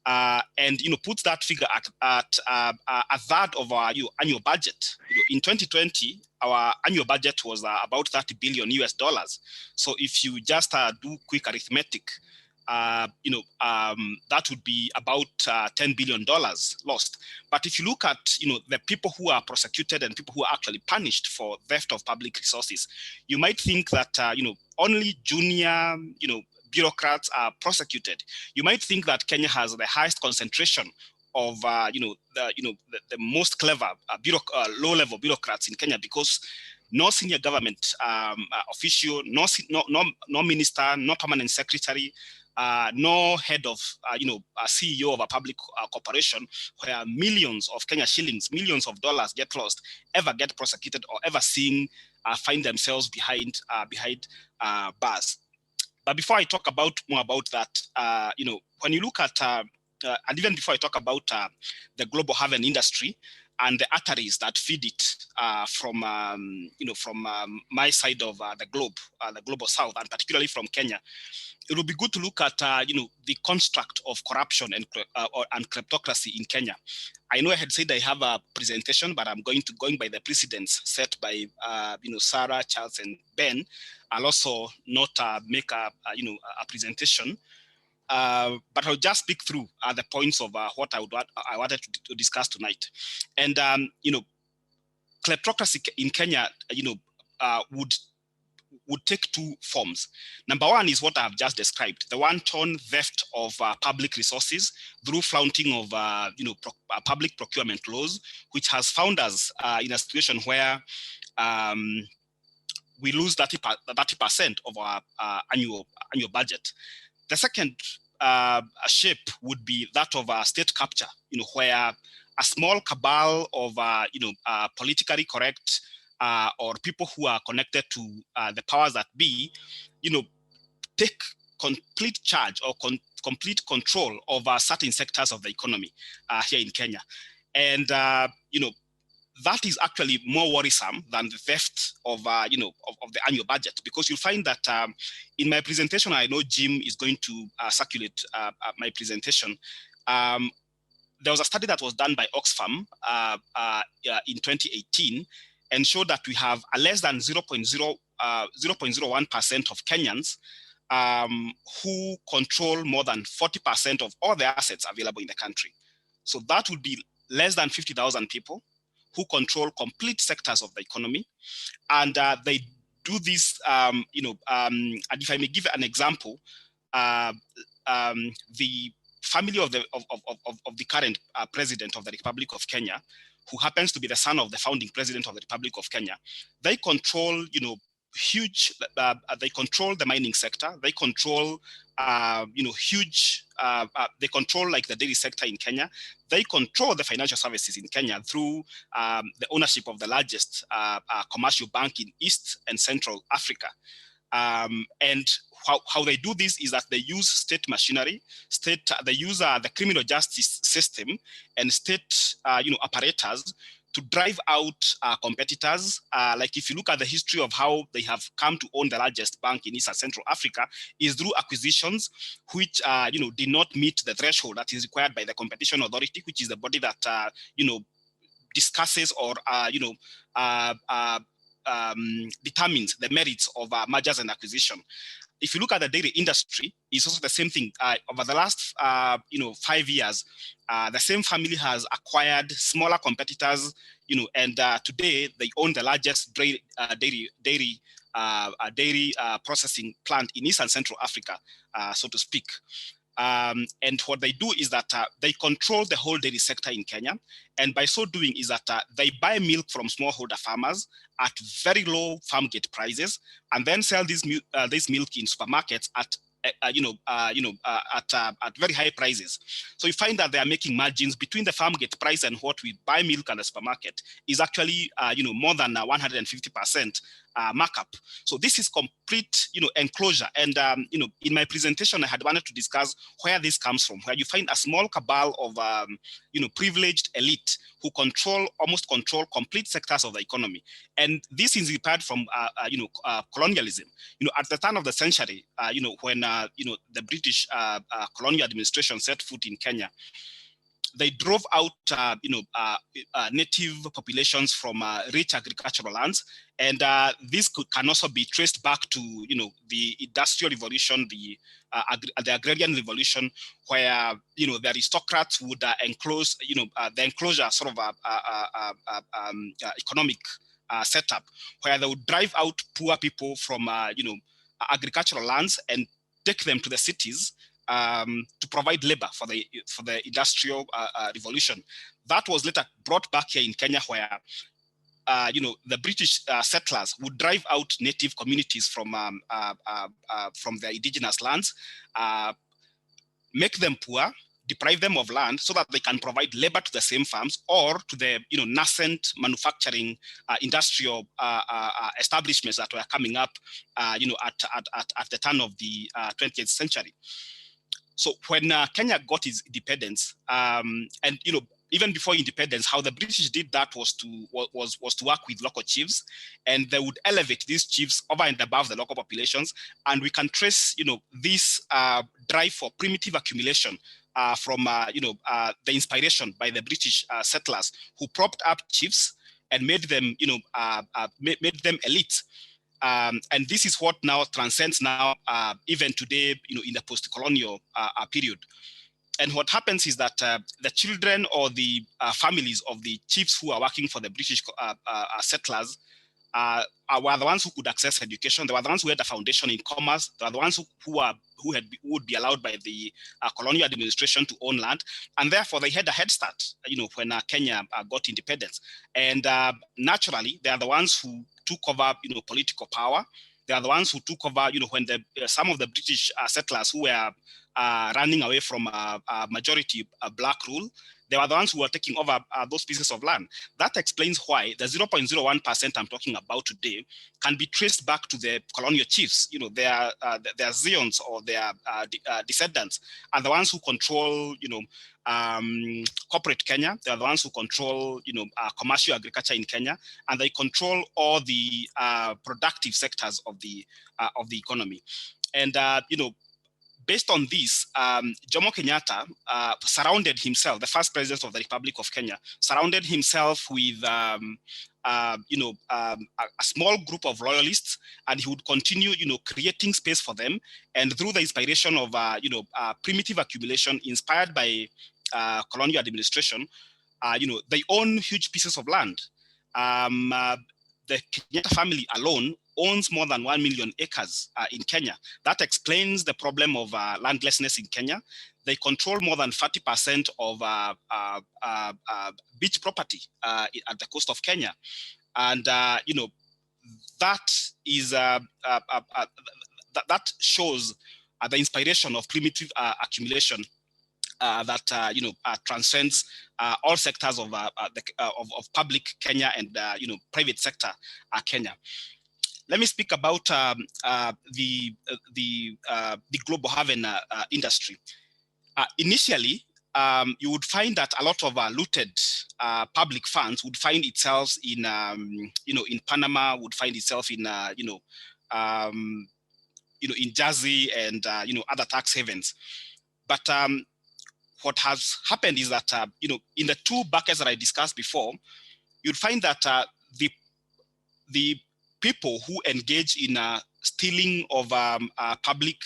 G: and puts that figure at a third of our annual budget. In 2020, our annual budget was about $30 billion US. So if you just do quick arithmetic, that would be about $10 billion lost. But if you look at the people who are prosecuted and people who are actually punished for theft of public resources, you might think that only junior bureaucrats are prosecuted. You might think that Kenya has the highest concentration of the most clever low-level bureaucrats in Kenya, because no senior government official, no minister, no permanent secretary, no head of CEO of a public corporation where millions of Kenya shillings, millions of dollars get lost, ever get prosecuted or ever find themselves behind bars. But before I talk more about that, when you look at and even before I talk about the global haven industry and the arteries that feed it from my side of the global south, and particularly from Kenya, it would be good to look at the construct of corruption and kleptocracy in Kenya. I know I had said I have a presentation, but I'm going by the precedents set by Sarah, Charles, and Ben. I'll also not make a presentation, but I'll just speak through the points of what I wanted to discuss tonight. And kleptocracy in Kenya, would take two forms. Number one is what I've just described, the wanton theft of public resources through flaunting of public procurement laws, which has found us in a situation where we lose 30% of our annual budget. The second shape would be that of state capture, where a small cabal of politically correct or people who are connected to the powers that be, take complete charge or complete control over certain sectors of the economy here in Kenya. And that is actually more worrisome than the theft of the annual budget, because you'll find that in my presentation, I know Jim is going to circulate my presentation. There was a study that was done by Oxfam in 2018 and showed that we have a less than 0.01% of Kenyans who control more than 40% of all the assets available in the country. So that would be less than 50,000 people who control complete sectors of the economy. And they do this, and if I may give an example, the family of the current president of the Republic of Kenya, who happens to be the son of the founding president of the Republic of Kenya, they control, they control the mining sector, they control, they control like the dairy sector in Kenya, they control the financial services in Kenya through the ownership of the largest commercial bank in East and Central Africa. And how they do this is that they use state machinery, they use the criminal justice system and state apparatus to drive out competitors. Like if you look at the history of how they have come to own the largest bank in East and Central Africa, is through acquisitions which did not meet the threshold that is required by the Competition Authority, which is the body that discusses or determines the merits of mergers and acquisition. If you look at the dairy industry, it's also the same thing. Over the last 5 years, the same family has acquired smaller competitors, and today they own the largest dairy processing plant in East and Central Africa, so to speak. And what they do is that they control the whole dairy sector in Kenya. And by so doing is that they buy milk from smallholder farmers at very low farm gate prices, and then sell this milk in supermarkets at at very high prices. So you find that they are making margins between the farm gate price and what we buy milk at the supermarket is actually more than 150% markup. So this is complete enclosure. And in my presentation, I had wanted to discuss where this comes from, where you find a small cabal of privileged elite who almost control complete sectors of the economy. And this is inspired from colonialism. At the turn of the century, when the British colonial administration set foot in Kenya, they drove out native populations from rich agricultural lands, and this can also be traced back to the Industrial Revolution, the Agrarian Revolution, where the aristocrats would enclose the enclosure sort of economic setup, where they would drive out poor people from agricultural lands and take them to the cities to provide labor for the Industrial Revolution. That was later brought back here in Kenya, where the British settlers would drive out native communities from their indigenous lands, make them poor, deprive them of land so that they can provide labor to the same farms or to the nascent manufacturing industrial establishments that were coming up at the turn of the 20th century. So when Kenya got its independence, and even before independence, how the British did that was to work with local chiefs, and they would elevate these chiefs over and above the local populations. And we can trace this drive for primitive accumulation from the inspiration by the British settlers who propped up chiefs and made them made them elite. And this is what now transcends now even today in the post-colonial period. And what happens is that the children or the families of the chiefs who are working for the British settlers were the ones who could access education. They were the ones who had a foundation in commerce. They were the ones who would be allowed by the colonial administration to own land, and therefore they had a head start. When Kenya got independence, and naturally they are the ones who took over political power. They are the ones who took over when some of the British settlers who were running away from majority black rule, they were the ones who were taking over those pieces of land. That explains why the 0.01% I'm talking about today can be traced back to the colonial chiefs. Their zeons or their descendants are the ones who control, corporate Kenya. They are the ones who control, commercial agriculture in Kenya, and they control all the productive sectors of the economy. And based on this, Jomo Kenyatta surrounded himself, the first president of the Republic of Kenya, surrounded himself with a small group of loyalists, and he would continue, creating space for them. And through the inspiration of, primitive accumulation inspired by colonial administration, they own huge pieces of land. The Kenyatta family alone owns more than 1 million acres in Kenya. That explains the problem of landlessness in Kenya. They control more than 40% of beach property at the coast of Kenya. And, that is, that shows the inspiration of primitive accumulation that transcends all sectors of public Kenya and private sector Kenya. Let me speak about the global haven industry. Initially, you would find that a lot of looted public funds would find itself in in Panama, would find itself in in Jersey and other tax havens. But what has happened is that in the two buckets that I discussed before, you'd find that the people who engage in stealing of public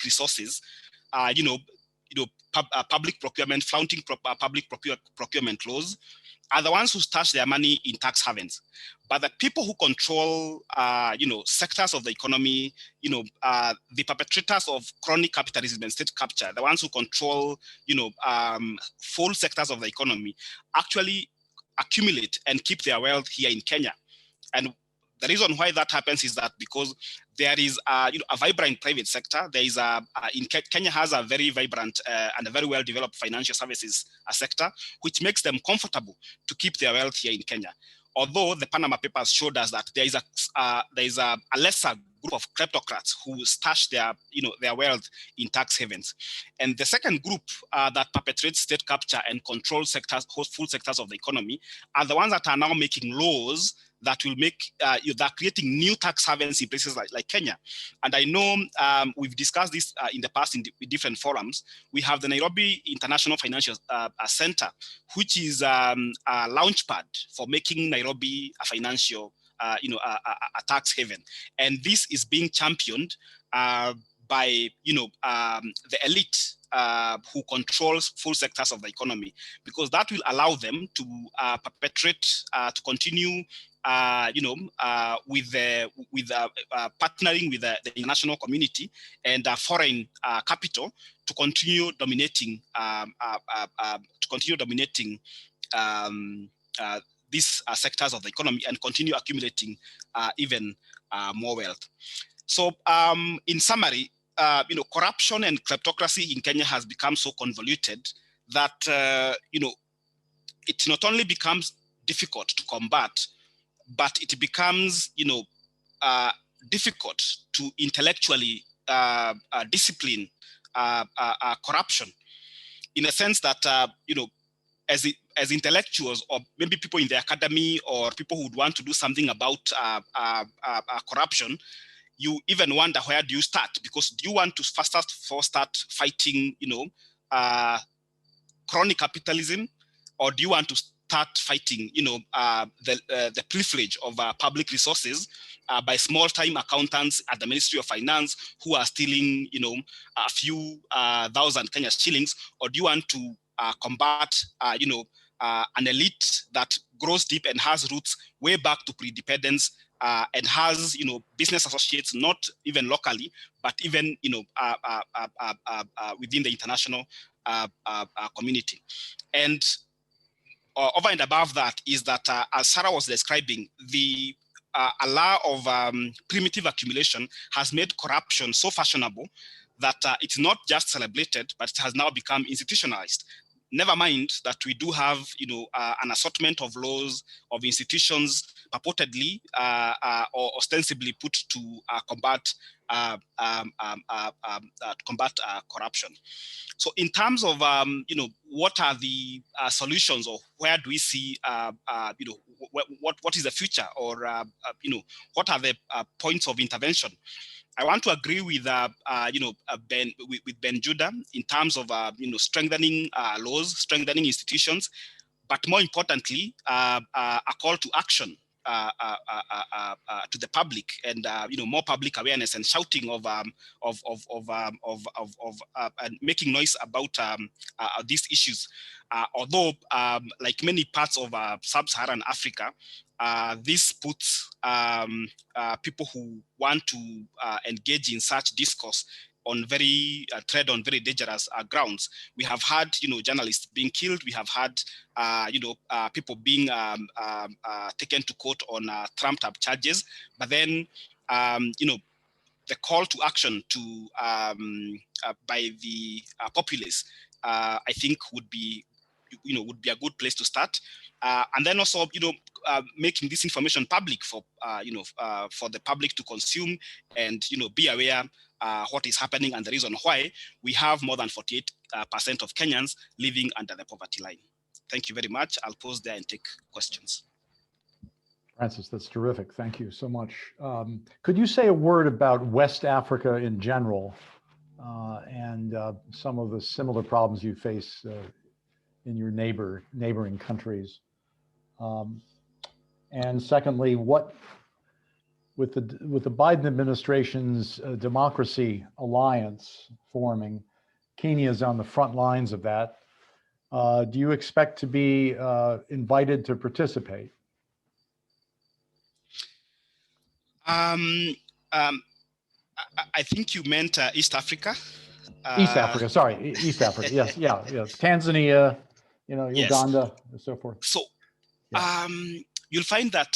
G: resources, public procurement, flaunting public procurement laws, are the ones who stash their money in tax havens. But the people who control, sectors of the economy, the perpetrators of chronic capitalism and state capture, the ones who control, full sectors of the economy, actually accumulate and keep their wealth here in Kenya. And The reason why that happens is that because there is a vibrant private sector. There is Kenya has a very vibrant and a very well developed financial services sector, which makes them comfortable to keep their wealth here in Kenya. Although the Panama Papers showed us that there is a lesser group of kleptocrats who stash their wealth in tax havens, and the second group that perpetrates state capture and controls full sectors of the economy are the ones that are now making laws that will make that creating new tax havens in places like Kenya. And I know we've discussed this in the past in different forums. We have the Nairobi International Financial Center, which is a launchpad for making Nairobi a financial, a tax haven. And this is being championed by the elite who controls full sectors of the economy, because that will allow them to perpetrate, to continue with partnering with the international community and foreign capital to continue dominating these sectors of the economy and continue accumulating even more wealth. So in summary, corruption and kleptocracy in Kenya has become so convoluted that it not only becomes difficult to combat, but it becomes difficult to intellectually discipline corruption, in a sense that as intellectuals, or maybe people in the academy, or people who would want to do something about corruption, you even wonder, where do you start? Because do you want to first start fighting crony capitalism, or do you want to start fighting the privilege of public resources by small-time accountants at the Ministry of Finance who are stealing a few thousand Kenya shillings? Or do you want to combat an elite that grows deep and has roots way back to pre-independence, and has business associates not even locally, but even within the international community? And over and above that is that, as Sarah was describing, the allure of primitive accumulation has made corruption so fashionable that it's not just celebrated, but it has now become institutionalized. Never mind that we do have, an assortment of laws, of institutions purportedly or ostensibly put to combat corruption. So, in terms of what are the solutions, or where do we see what is the future, or what are the points of intervention? I want to agree with Ben Judah in terms of strengthening laws, strengthening institutions, but more importantly, a call to action to the public, and more public awareness and shouting of and making noise about these issues. Although, like many parts of sub-Saharan Africa, this puts people who want to engage in such discourse on tread on very dangerous grounds. We have had, journalists being killed. We have had, people being taken to court on trumped-up charges. But then, the call to action to by the populace, I think would be a good place to start. And then also, making this information public for the public to consume and be aware what is happening and the reason why we have more than 48% of Kenyans living under the poverty line. Thank you very much. I'll pause there and take questions.
A: Francis, that's terrific. Thank you so much. Could you say a word about West Africa in general and some of the similar problems you face in your neighboring countries? And secondly, what with the Biden administration's democracy alliance forming, Kenya is on the front lines of that. Do you expect to be invited to participate?
G: I think you meant East Africa.
A: East Africa, sorry, East Africa. Yes, yeah. Tanzania, Uganda,
G: yes.
A: and so forth.
G: So, you'll find that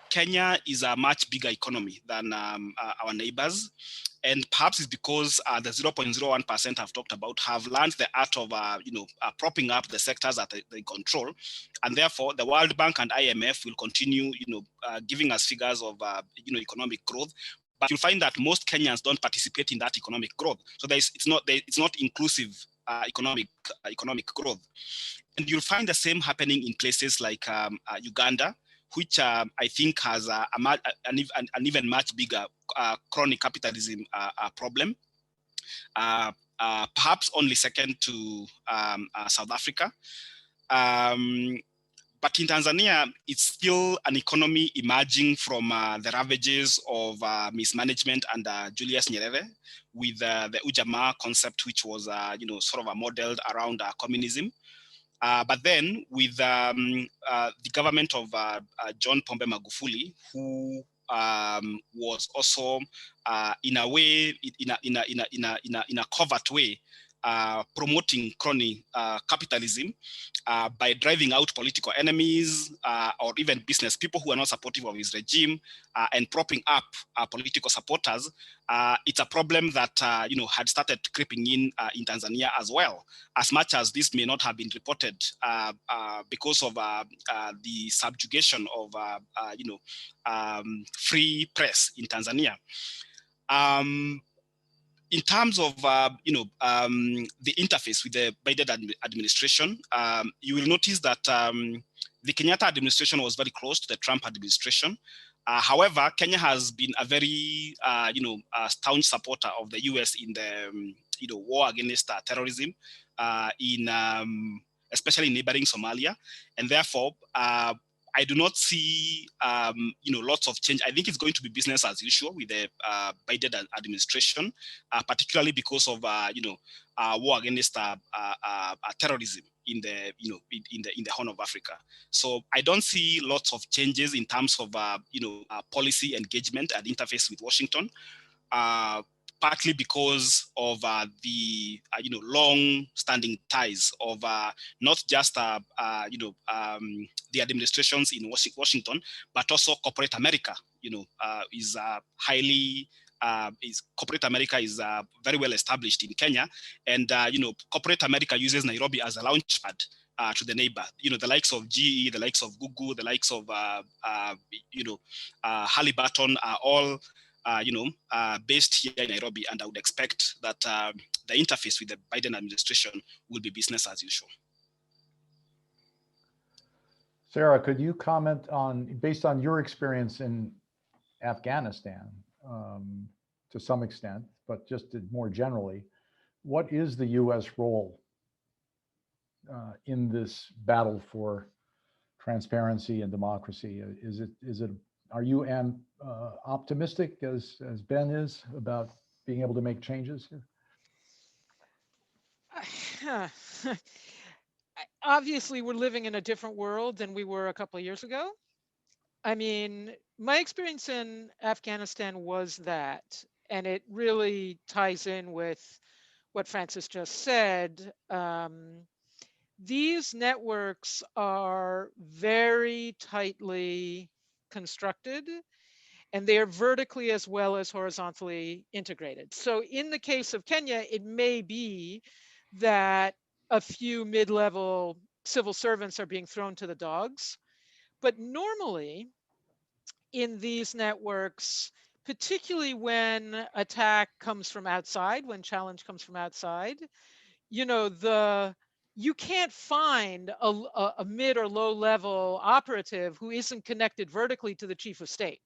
G: Kenya is a much bigger economy than our neighbors, and perhaps it's because the 0.01% I've talked about have learned the art of propping up the sectors that they control, and therefore the World Bank and IMF will continue giving us figures of economic growth. But you'll find that most Kenyans don't participate in that economic growth, so it's not inclusive economic growth. And you'll find the same happening in places like Uganda, which I think has an even much bigger chronic capitalism problem, perhaps only second to South Africa. But in Tanzania, it's still an economy emerging from the ravages of mismanagement under Julius Nyerere, with the Ujamaa concept, which was sort of modeled around communism. But then with the government of John Pombe Magufuli, who was also in a way, in a covert way, promoting crony capitalism by driving out political enemies or even business people who are not supportive of his regime and propping up political supporters. It's a problem that had started creeping in Tanzania as well, as much as this may not have been reported because of the subjugation of free press in Tanzania. In terms of the interface with the Biden administration, you will notice that the Kenyatta administration was very close to the Trump administration. However, Kenya has been a very staunch supporter of the US in the war against terrorism, especially in neighboring Somalia, and therefore I do not see lots of change. I think it's going to be business as usual with the Biden administration, particularly because of war against terrorism in the Horn of Africa. So I don't see lots of changes in terms of policy engagement and interface with Washington. Partly because of the long-standing ties of not just the administrations in Washington, but also corporate America. Is highly corporate America is very well established in Kenya, and corporate America uses Nairobi as a launchpad to the neighbor. The likes of GE, the likes of Google, the likes of Halliburton are all based here in Nairobi, and I would expect that the interface with the Biden administration will be business as usual.
A: Sarah, could you comment on, based on your experience in Afghanistan, to some extent, but just more generally, what is the U.S. role in this battle for transparency and democracy? Are you optimistic, as Ben is, about being able to make changes here?
B: Obviously, we're living in a different world than we were a couple of years ago. I mean, my experience in Afghanistan was that, and it really ties in with what Francis just said. These networks are very tightly constructed, and they are vertically as well as horizontally integrated. So in the case of Kenya, it may be that a few mid-level civil servants are being thrown to the dogs. But normally in these networks, particularly when attack comes from outside, when challenge comes from outside, you can't find a mid or low level operative who isn't connected vertically to the chief of state.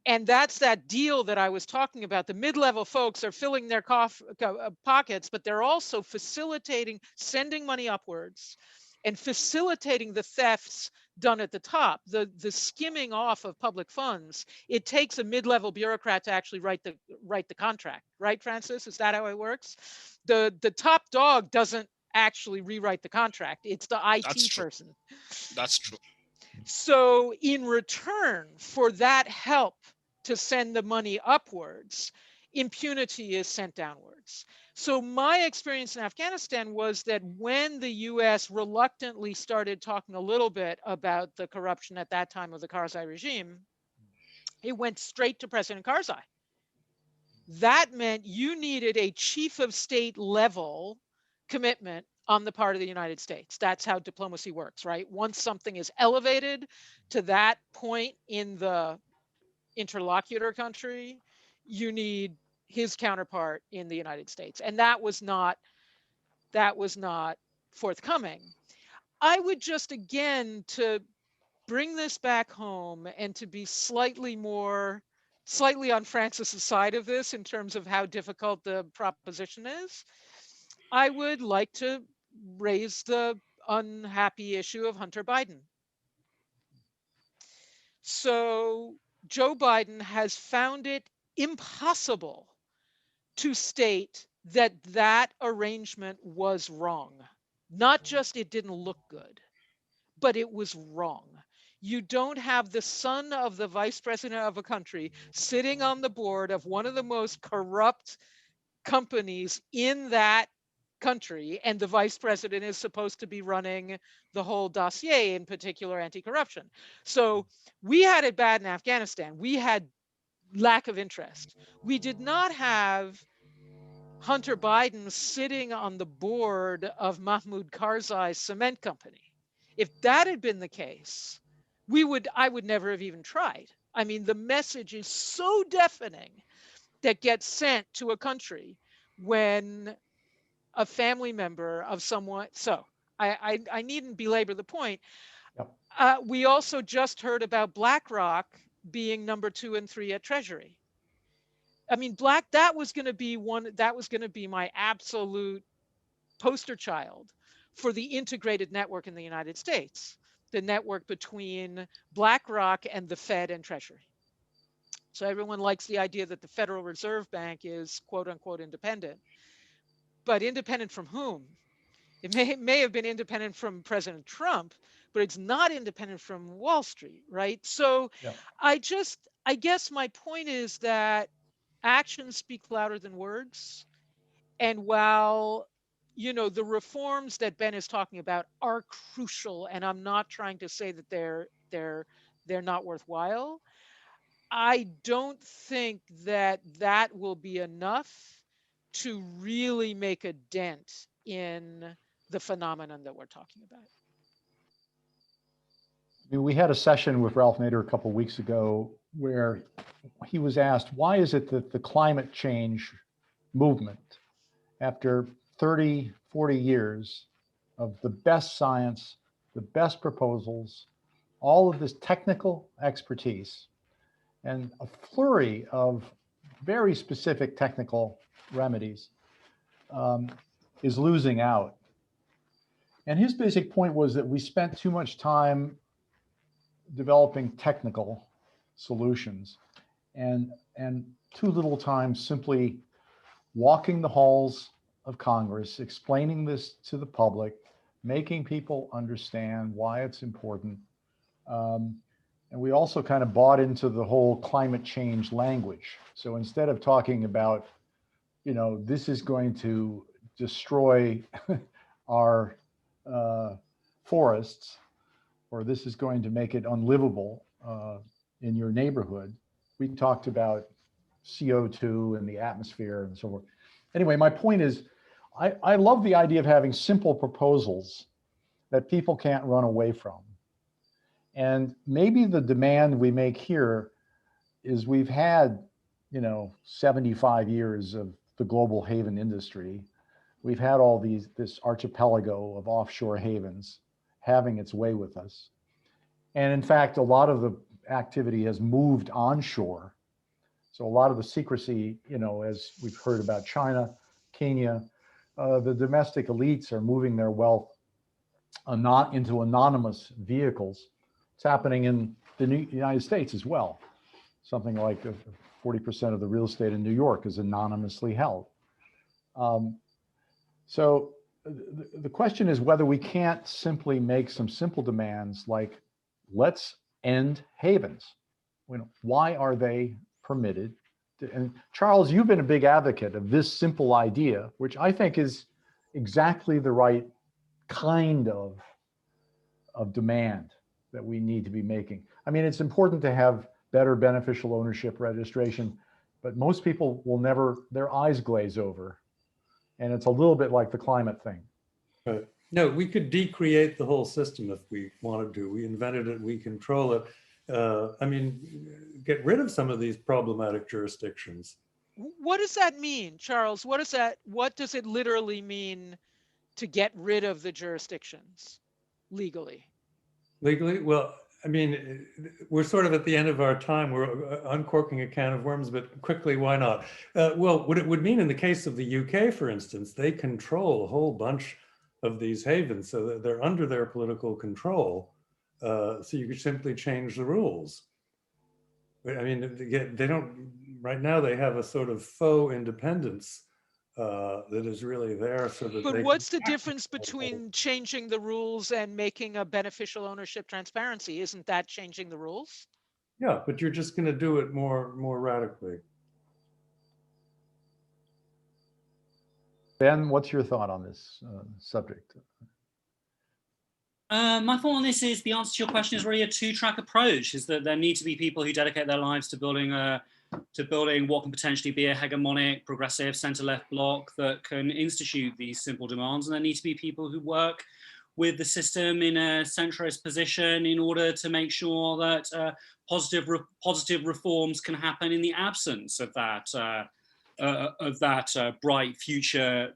B: And that's that deal that I was talking about. The mid-level folks are filling their pockets, but they're also facilitating, sending money upwards and facilitating the thefts done at the top, the skimming off of public funds. It takes a mid-level bureaucrat to actually write the contract, right, Francis? Is that how it works? The top dog doesn't actually rewrite the contract. It's the IT person.
G: That's true.
B: So in return for that help to send the money upwards, impunity is sent downwards. So my experience in Afghanistan was that when the US reluctantly started talking a little bit about the corruption at that time of the Karzai regime, it went straight to President Karzai. That meant you needed a chief of state level commitment on the part of the United States. That's how diplomacy works, right? Once something is elevated to that point in the interlocutor country, you need his counterpart in the United States. And that was not forthcoming. I would just, again, to bring this back home and to be slightly on Francis's side of this in terms of how difficult the proposition is, I would like to raise the unhappy issue of Hunter Biden. So Joe Biden has found it impossible to state that that arrangement was wrong. Not just it didn't look good, but it was wrong. You don't have the son of the vice president of a country sitting on the board of one of the most corrupt companies in that country, and the vice president is supposed to be running the whole dossier, in particular anti-corruption. So we had it bad in Afghanistan. We had lack of interest. We did not have Hunter Biden sitting on the board of Mahmoud Karzai's cement company. If that had been the case, I would never have even tried. I mean, the message is so deafening that gets sent to a country when a family member of someone. So I needn't belabor the point.
A: Yep.
B: We also just heard about BlackRock being number 2 and 3 at Treasury. I mean, that was going to be my absolute poster child for the integrated network in the United States, the network between BlackRock and the Fed and Treasury. So everyone likes the idea that the Federal Reserve Bank is quote unquote independent, but independent from whom? It may have been independent from President Trump, but it's not independent from Wall Street, right? So
A: Yeah.
B: I guess my point is that actions speak louder than words. And while, the reforms that Ben is talking about are crucial, and I'm not trying to say that they're not worthwhile, I don't think that will be enough to really make a dent in the phenomenon that we're talking about.
A: I mean, we had a session with Ralph Nader a couple of weeks ago where he was asked, why is it that the climate change movement, after 30, 40 years of the best science, the best proposals, all of this technical expertise, and a flurry of very specific technical remedies, is losing out? And his basic point was that we spent too much time developing technical solutions and too little time simply walking the halls of Congress, explaining this to the public, making people understand why it's important. And we also kind of bought into the whole climate change language. So instead of talking about, this is going to destroy our forests, or this is going to make it unlivable in your neighborhood, we talked about CO2 and the atmosphere and so forth. Anyway, my point is, I love the idea of having simple proposals that people can't run away from. And maybe the demand we make here is we've had, 75 years of the global haven industry. We've had all this archipelago of offshore havens having its way with us. And in fact, a lot of the activity has moved onshore. So a lot of the secrecy, as we've heard about China, Kenya, the domestic elites are moving their wealth not into anonymous vehicles. It's happening in the United States as well. Something like 40% of the real estate in New York is anonymously held. So the question is whether we can't simply make some simple demands like, let's end havens. Why are they permitted? And Charles, you've been a big advocate of this simple idea, which I think is exactly the right kind of demand that we need to be making. I mean, it's important to have better beneficial ownership registration, but most people will never, their eyes glaze over. And it's a little bit like the climate thing.
E: Right. No, we could decreate the whole system if we wanted to. We invented it, we control it. I mean, get rid of some of these problematic jurisdictions.
B: What does that mean, Charles? What does it literally mean to get rid of the jurisdictions legally?
E: Legally? Well, I mean, we're sort of at the end of our time. We're uncorking a can of worms, but quickly, why not? Well, what it would mean in the case of the UK, for instance, they control a whole bunch of these havens, so that they're under their political control. So you could simply change the rules. I mean, they don't, right now they have a sort of faux independence that is really there so that
B: But what's the difference between changing the rules and making a beneficial ownership transparency? Isn't that changing the rules?
E: Yeah, but you're just going to do it more radically.
A: Ben, what's your thought on this subject?
D: My thought on this is the answer to your question is really a two-track approach, is that there need to be people who dedicate their lives to building what can potentially be a hegemonic, progressive, center-left bloc that can institute these simple demands. And there need to be people who work with the system in a centrist position in order to make sure that positive reforms can happen in the absence of that bright future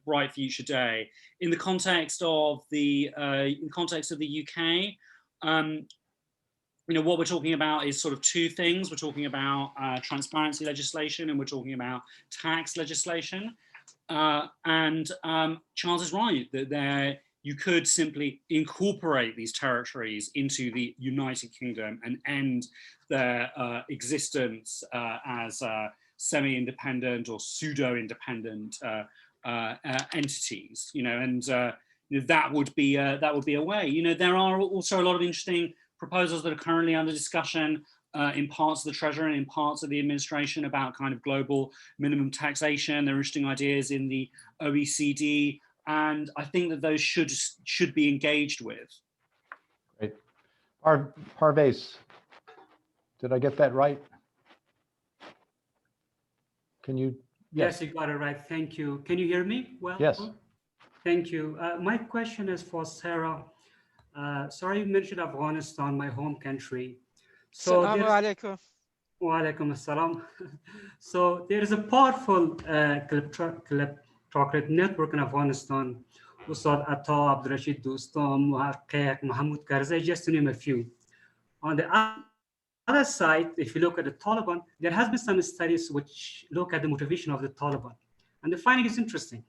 D: day. In the context of the UK, what we're talking about is sort of two things. We're talking about transparency legislation and we're talking about tax legislation. And Charles is right that you could simply incorporate these territories into the United Kingdom and end their existence as semi-independent or pseudo-independent entities. That would be a way. There are also a lot of interesting proposals that are currently under discussion in parts of the Treasury and in parts of the administration about kind of global minimum taxation. There are interesting ideas in the OECD, and I think that those should be engaged with.
A: Great. Parvez, did I get that right? Can you?
H: Yes, you got it right. Thank you. Can you hear me well?
A: Yes.
H: Thank you. My question is for Sarah. Sorry, you mentioned Afghanistan, my home country.
B: Assalamu alaikum.
H: Wa alaikum assalam. So there is a powerful kleptocratic network in Afghanistan. Usad Atta, Abdurrashid Dostum, Koch, Mahmoud Karzai, just to name a few. On the other side, if you look at the Taliban, there has been some studies which look at the motivation of the Taliban. And the finding is interesting.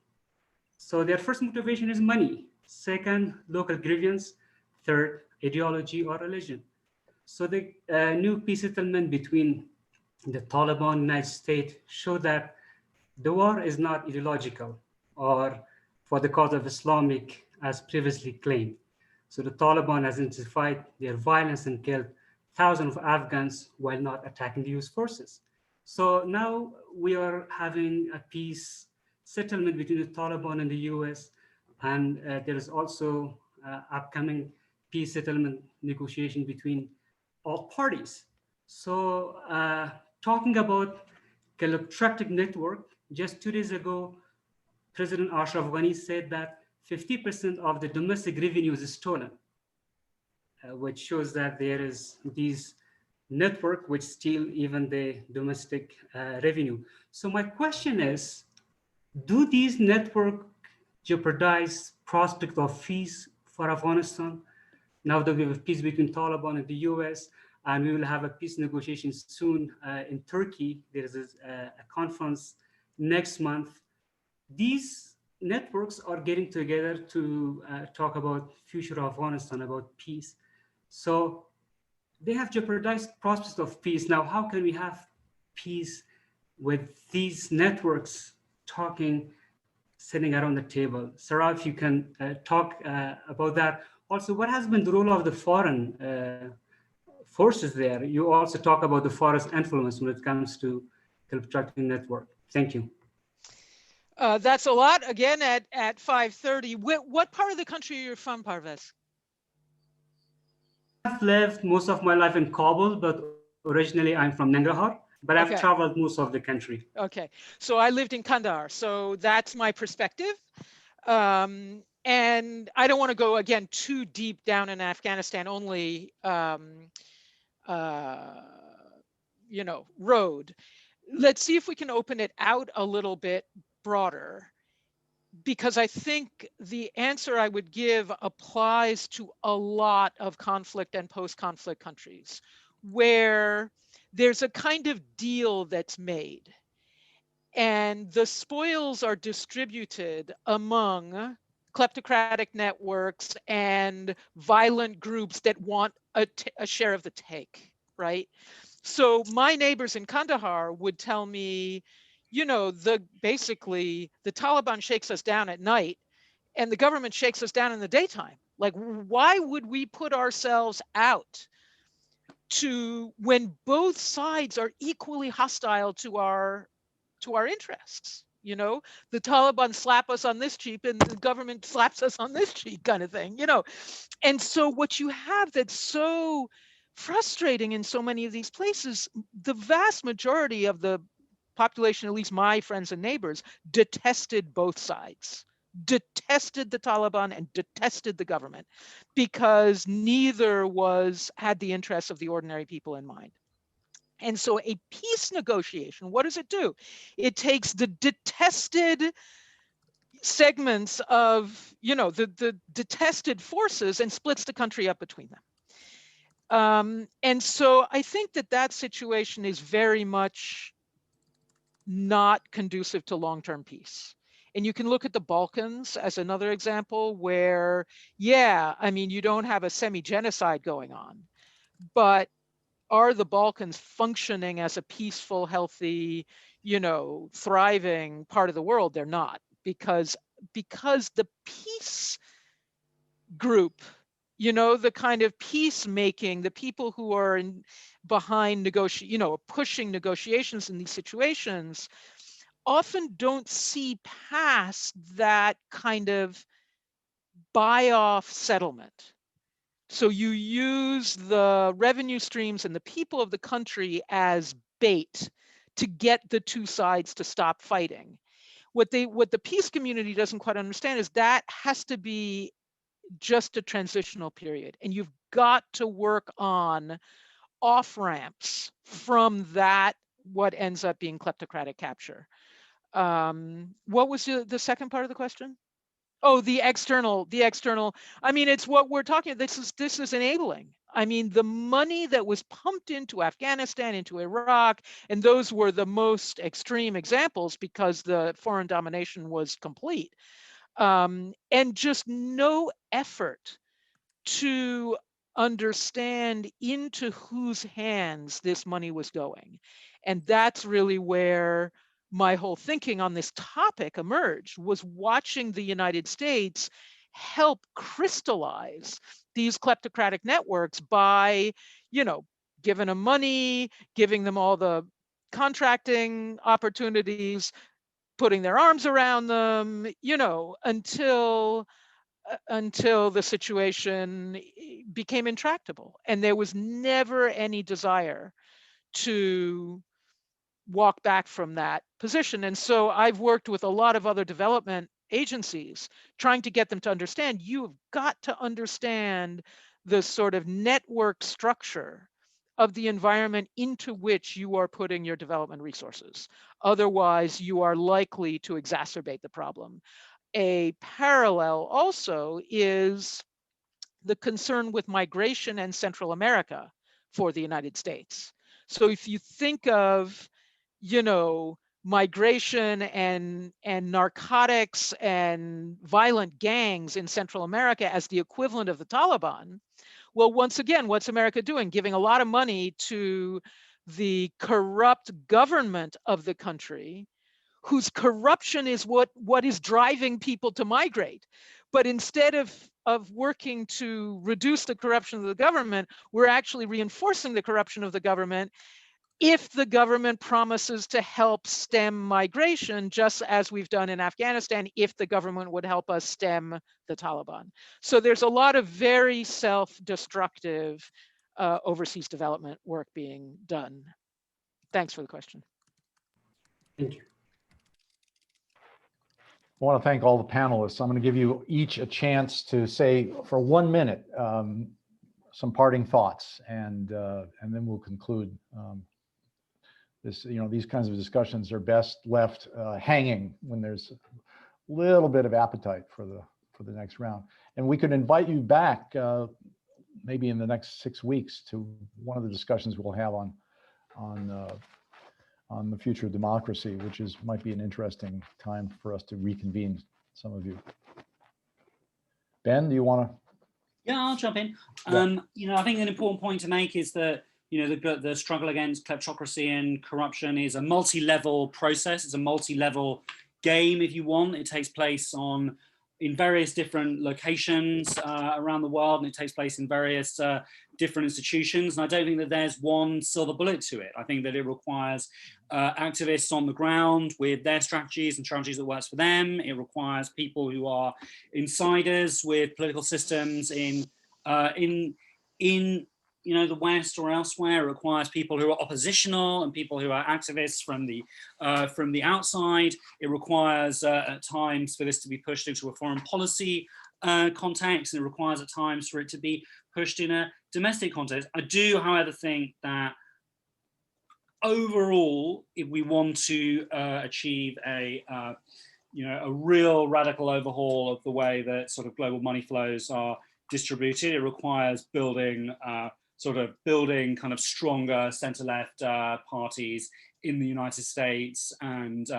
H: So their first motivation is money. Second, local grievance. Third, ideology or religion. So the new peace settlement between the Taliban and the United States show that the war is not ideological or for the cause of Islamic as previously claimed. So the Taliban has intensified their violence and killed thousands of Afghans while not attacking the US forces. So now we are having a peace settlement between the Taliban and the US, and there is also upcoming peace settlement negotiation between all parties. So talking about Kleptocratic network, just 2 days ago, President Ashraf Ghani said that 50% of the domestic revenue is stolen, which shows that there is these network which steal even the domestic revenue. So my question is, do these networks jeopardize prospect of peace for Afghanistan? Now that we have peace between Taliban and the US, and we will have a peace negotiation soon in Turkey. There is a conference next month. These networks are getting together to talk about future of Afghanistan, about peace. So they have jeopardized prospects of peace. Now, how can we have peace with these networks talking, sitting around the table? Sarah, if you can talk about that. Also, what has been the role of the foreign forces there? You also talk about the foreign influence when it comes to Kleptocratic Network. Thank you.
B: That's a lot. Again, at 5:30. What part of the country are you from, Parvez?
H: I've lived most of my life in Kabul, but originally I'm from Nangarhar, but I've
B: Okay.
H: traveled most of the country.
B: Okay, so I lived in Kandahar, so that's my perspective. And I don't want to go again too deep down in Afghanistan, only road. Let's see if we can open it out a little bit broader, because I think the answer I would give applies to a lot of conflict and post-conflict countries, where there's a kind of deal that's made, and the spoils are distributed among kleptocratic networks and violent groups that want a share of the take, right? So my neighbors in Kandahar would tell me, basically the Taliban shakes us down at night and the government shakes us down in the daytime. Like, why would we put ourselves out to, when both sides are equally hostile to our interests? The Taliban slap us on this cheek and the government slaps us on this cheek, kind of thing. And so what you have that's so frustrating in so many of these places, the vast majority of the population, at least my friends and neighbors, detested both sides, detested the Taliban and detested the government, because neither had the interests of the ordinary people in mind. And so a peace negotiation, what does it do? It takes the detested segments of, the detested forces and splits the country up between them. And so I think that situation is very much not conducive to long-term peace. And you can look at the Balkans as another example where, you don't have a semi-genocide going on, but are the Balkans functioning as a peaceful, healthy, thriving part of the world? They're not, because the peace group, the kind of peacemaking, the people who are behind pushing negotiations in these situations, often don't see past that kind of buy-off settlement. So you use the revenue streams and the people of the country as bait to get the two sides to stop fighting. What the peace community doesn't quite understand is that has to be just a transitional period, and you've got to work on off-ramps from that, what ends up being kleptocratic capture. What was the second part of the question? Oh, the external. It's what we're talking about. This is enabling. The money that was pumped into Afghanistan, into Iraq, and those were the most extreme examples because the foreign domination was complete. And just no effort to understand into whose hands this money was going. And that's really where my whole thinking on this topic emerged, was watching the United States help crystallize these kleptocratic networks by, giving them money, giving them all the contracting opportunities, putting their arms around them, until the situation became intractable. And there was never any desire to walk back from that position. And so I've worked with a lot of other development agencies trying to get them to understand, you've got to understand the sort of network structure of the environment into which you are putting your development resources. Otherwise, you are likely to exacerbate the problem. A parallel also is the concern with migration and Central America for the United States. So if you think of, migration and narcotics and violent gangs in Central America as the equivalent of the Taliban, well, once again, what's America doing? Giving a lot of money to the corrupt government of the country, whose corruption is what is driving people to migrate. But instead of working to reduce the corruption of the government, we're actually reinforcing the corruption of the government, if the government promises to help stem migration, just as we've done in Afghanistan, if the government would help us stem the Taliban. So there's a lot of very self-destructive overseas development work being done. Thanks for the question.
H: Thank you.
A: I want to thank all the panelists. I'm going to give you each a chance to say for 1 minute some parting thoughts, and then we'll conclude. This, these kinds of discussions are best left hanging when there's a little bit of appetite for the next round. And we could invite you back maybe in the next 6 weeks to one of the discussions we'll have on the future of democracy, which might be an interesting time for us to reconvene some of you. Ben, do you want to?
D: Yeah, I'll jump in.
A: Yeah.
D: I think an important point to make is that the struggle against kleptocracy and corruption is a multi-level process. It's a multi-level game, if you want. It takes place in various different locations around the world, and it takes place in various different institutions. And I don't think that there's one silver bullet to it. I think that it requires activists on the ground with their strategies and strategies that works for them. It requires people who are insiders with political systems in the West or elsewhere. It requires people who are oppositional and people who are activists from the outside. It requires at times for this to be pushed into a foreign policy context, and it requires at times for it to be pushed in a domestic context. I do, however, think that overall, if we want to achieve a real radical overhaul of the way that sort of global money flows are distributed, it requires building kind of stronger center-left parties in the United States and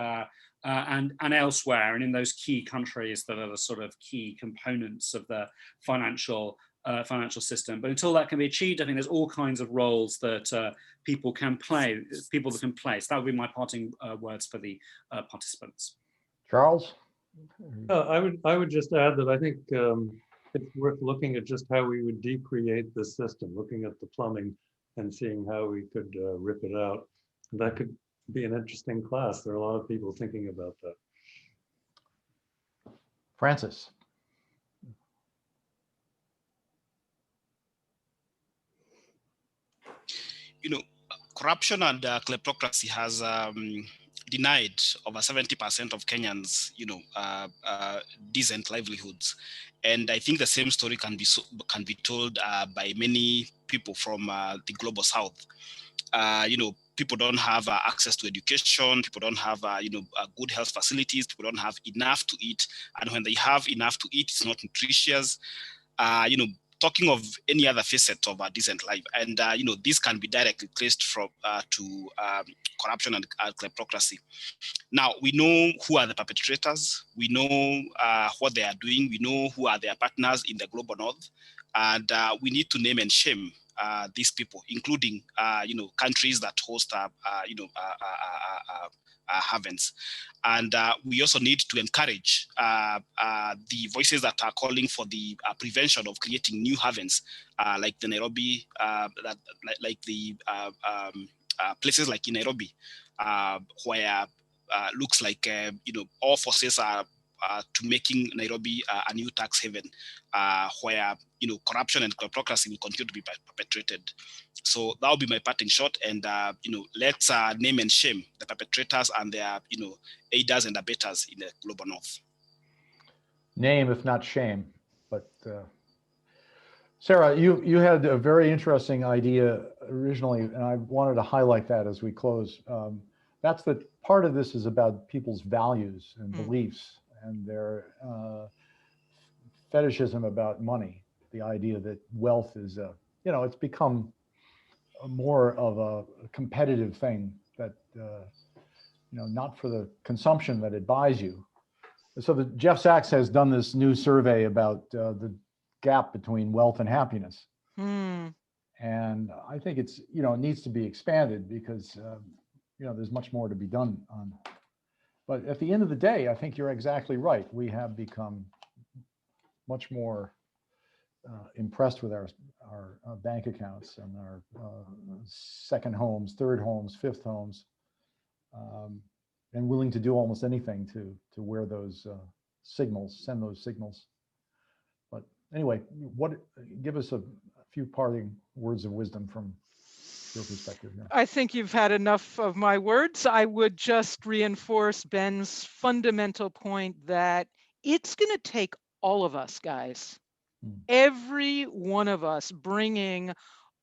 D: elsewhere, and in those key countries that are the sort of key components of the financial system. But until that can be achieved, I think there's all kinds of roles that people can play. So that would be my parting words for the participants.
A: Charles?
E: I would just add that I think it's worth looking at just how we would decreate the system, looking at the plumbing and seeing how we could rip it out. That could be an interesting class. There are a lot of people thinking about that.
A: Francis?
G: Corruption and kleptocracy has denied over 70% of Kenyans, decent livelihoods. And I think the same story can be told by many people from the global south. People don't have access to education. People don't have, good health facilities. People don't have enough to eat. And when they have enough to eat, it's not nutritious. Talking of any other facet of a decent life. And, this can be directly traced to corruption and kleptocracy. Now, we know who are the perpetrators. We know what they are doing. We know who are their partners in the global north. And we need to name and shame these people, including, countries that host, havens. And we also need to encourage the voices that are calling for the prevention of creating new havens, like the Nairobi, places like in Nairobi, where looks like all forces are to making Nairobi a new tax haven, where corruption and kleptocracy will continue to be perpetrated. So that will be my parting shot, and let's name and shame the perpetrators and their aiders and abettors in the global north.
A: Name, if not shame. But Sarah, you had a very interesting idea originally, and I wanted to highlight that as we close. That's that part of this is about people's values and beliefs and their fetishism about money. The idea that wealth is, it's become more of a competitive thing that, not for the consumption that it buys you. So Jeff Sachs has done this new survey about the gap between wealth and happiness. And I think it's, it needs to be expanded because, there's much more to be done on. But at the end of the day, I think you're exactly right. We have become much more impressed with our bank accounts and our second homes, third homes, fifth homes, and willing to do almost anything to wear those signals, send those signals. But anyway, give us a few parting words of wisdom from your perspective here.
B: I think you've had enough of my words. I would just reinforce Ben's fundamental point that it's going to take all of us, guys, every one of us bringing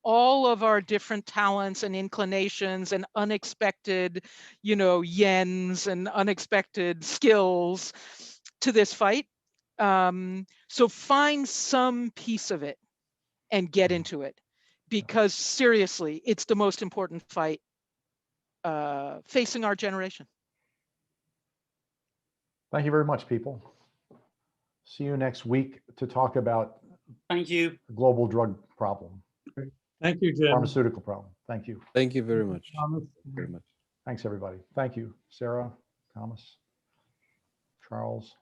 B: all of our different talents and inclinations and unexpected, yens and unexpected skills to this fight. So find some piece of it and get into it, because seriously, it's the most important fight facing our generation.
A: Thank you very much, people. See you next week to talk about
D: Thank you.
A: the global drug problem.
E: Thank you, Jim.
A: Pharmaceutical problem. Thank you.
I: Thank you very much.
E: Thomas.
I: Very much.
A: Thanks, everybody. Thank you, Sarah, Thomas, Charles.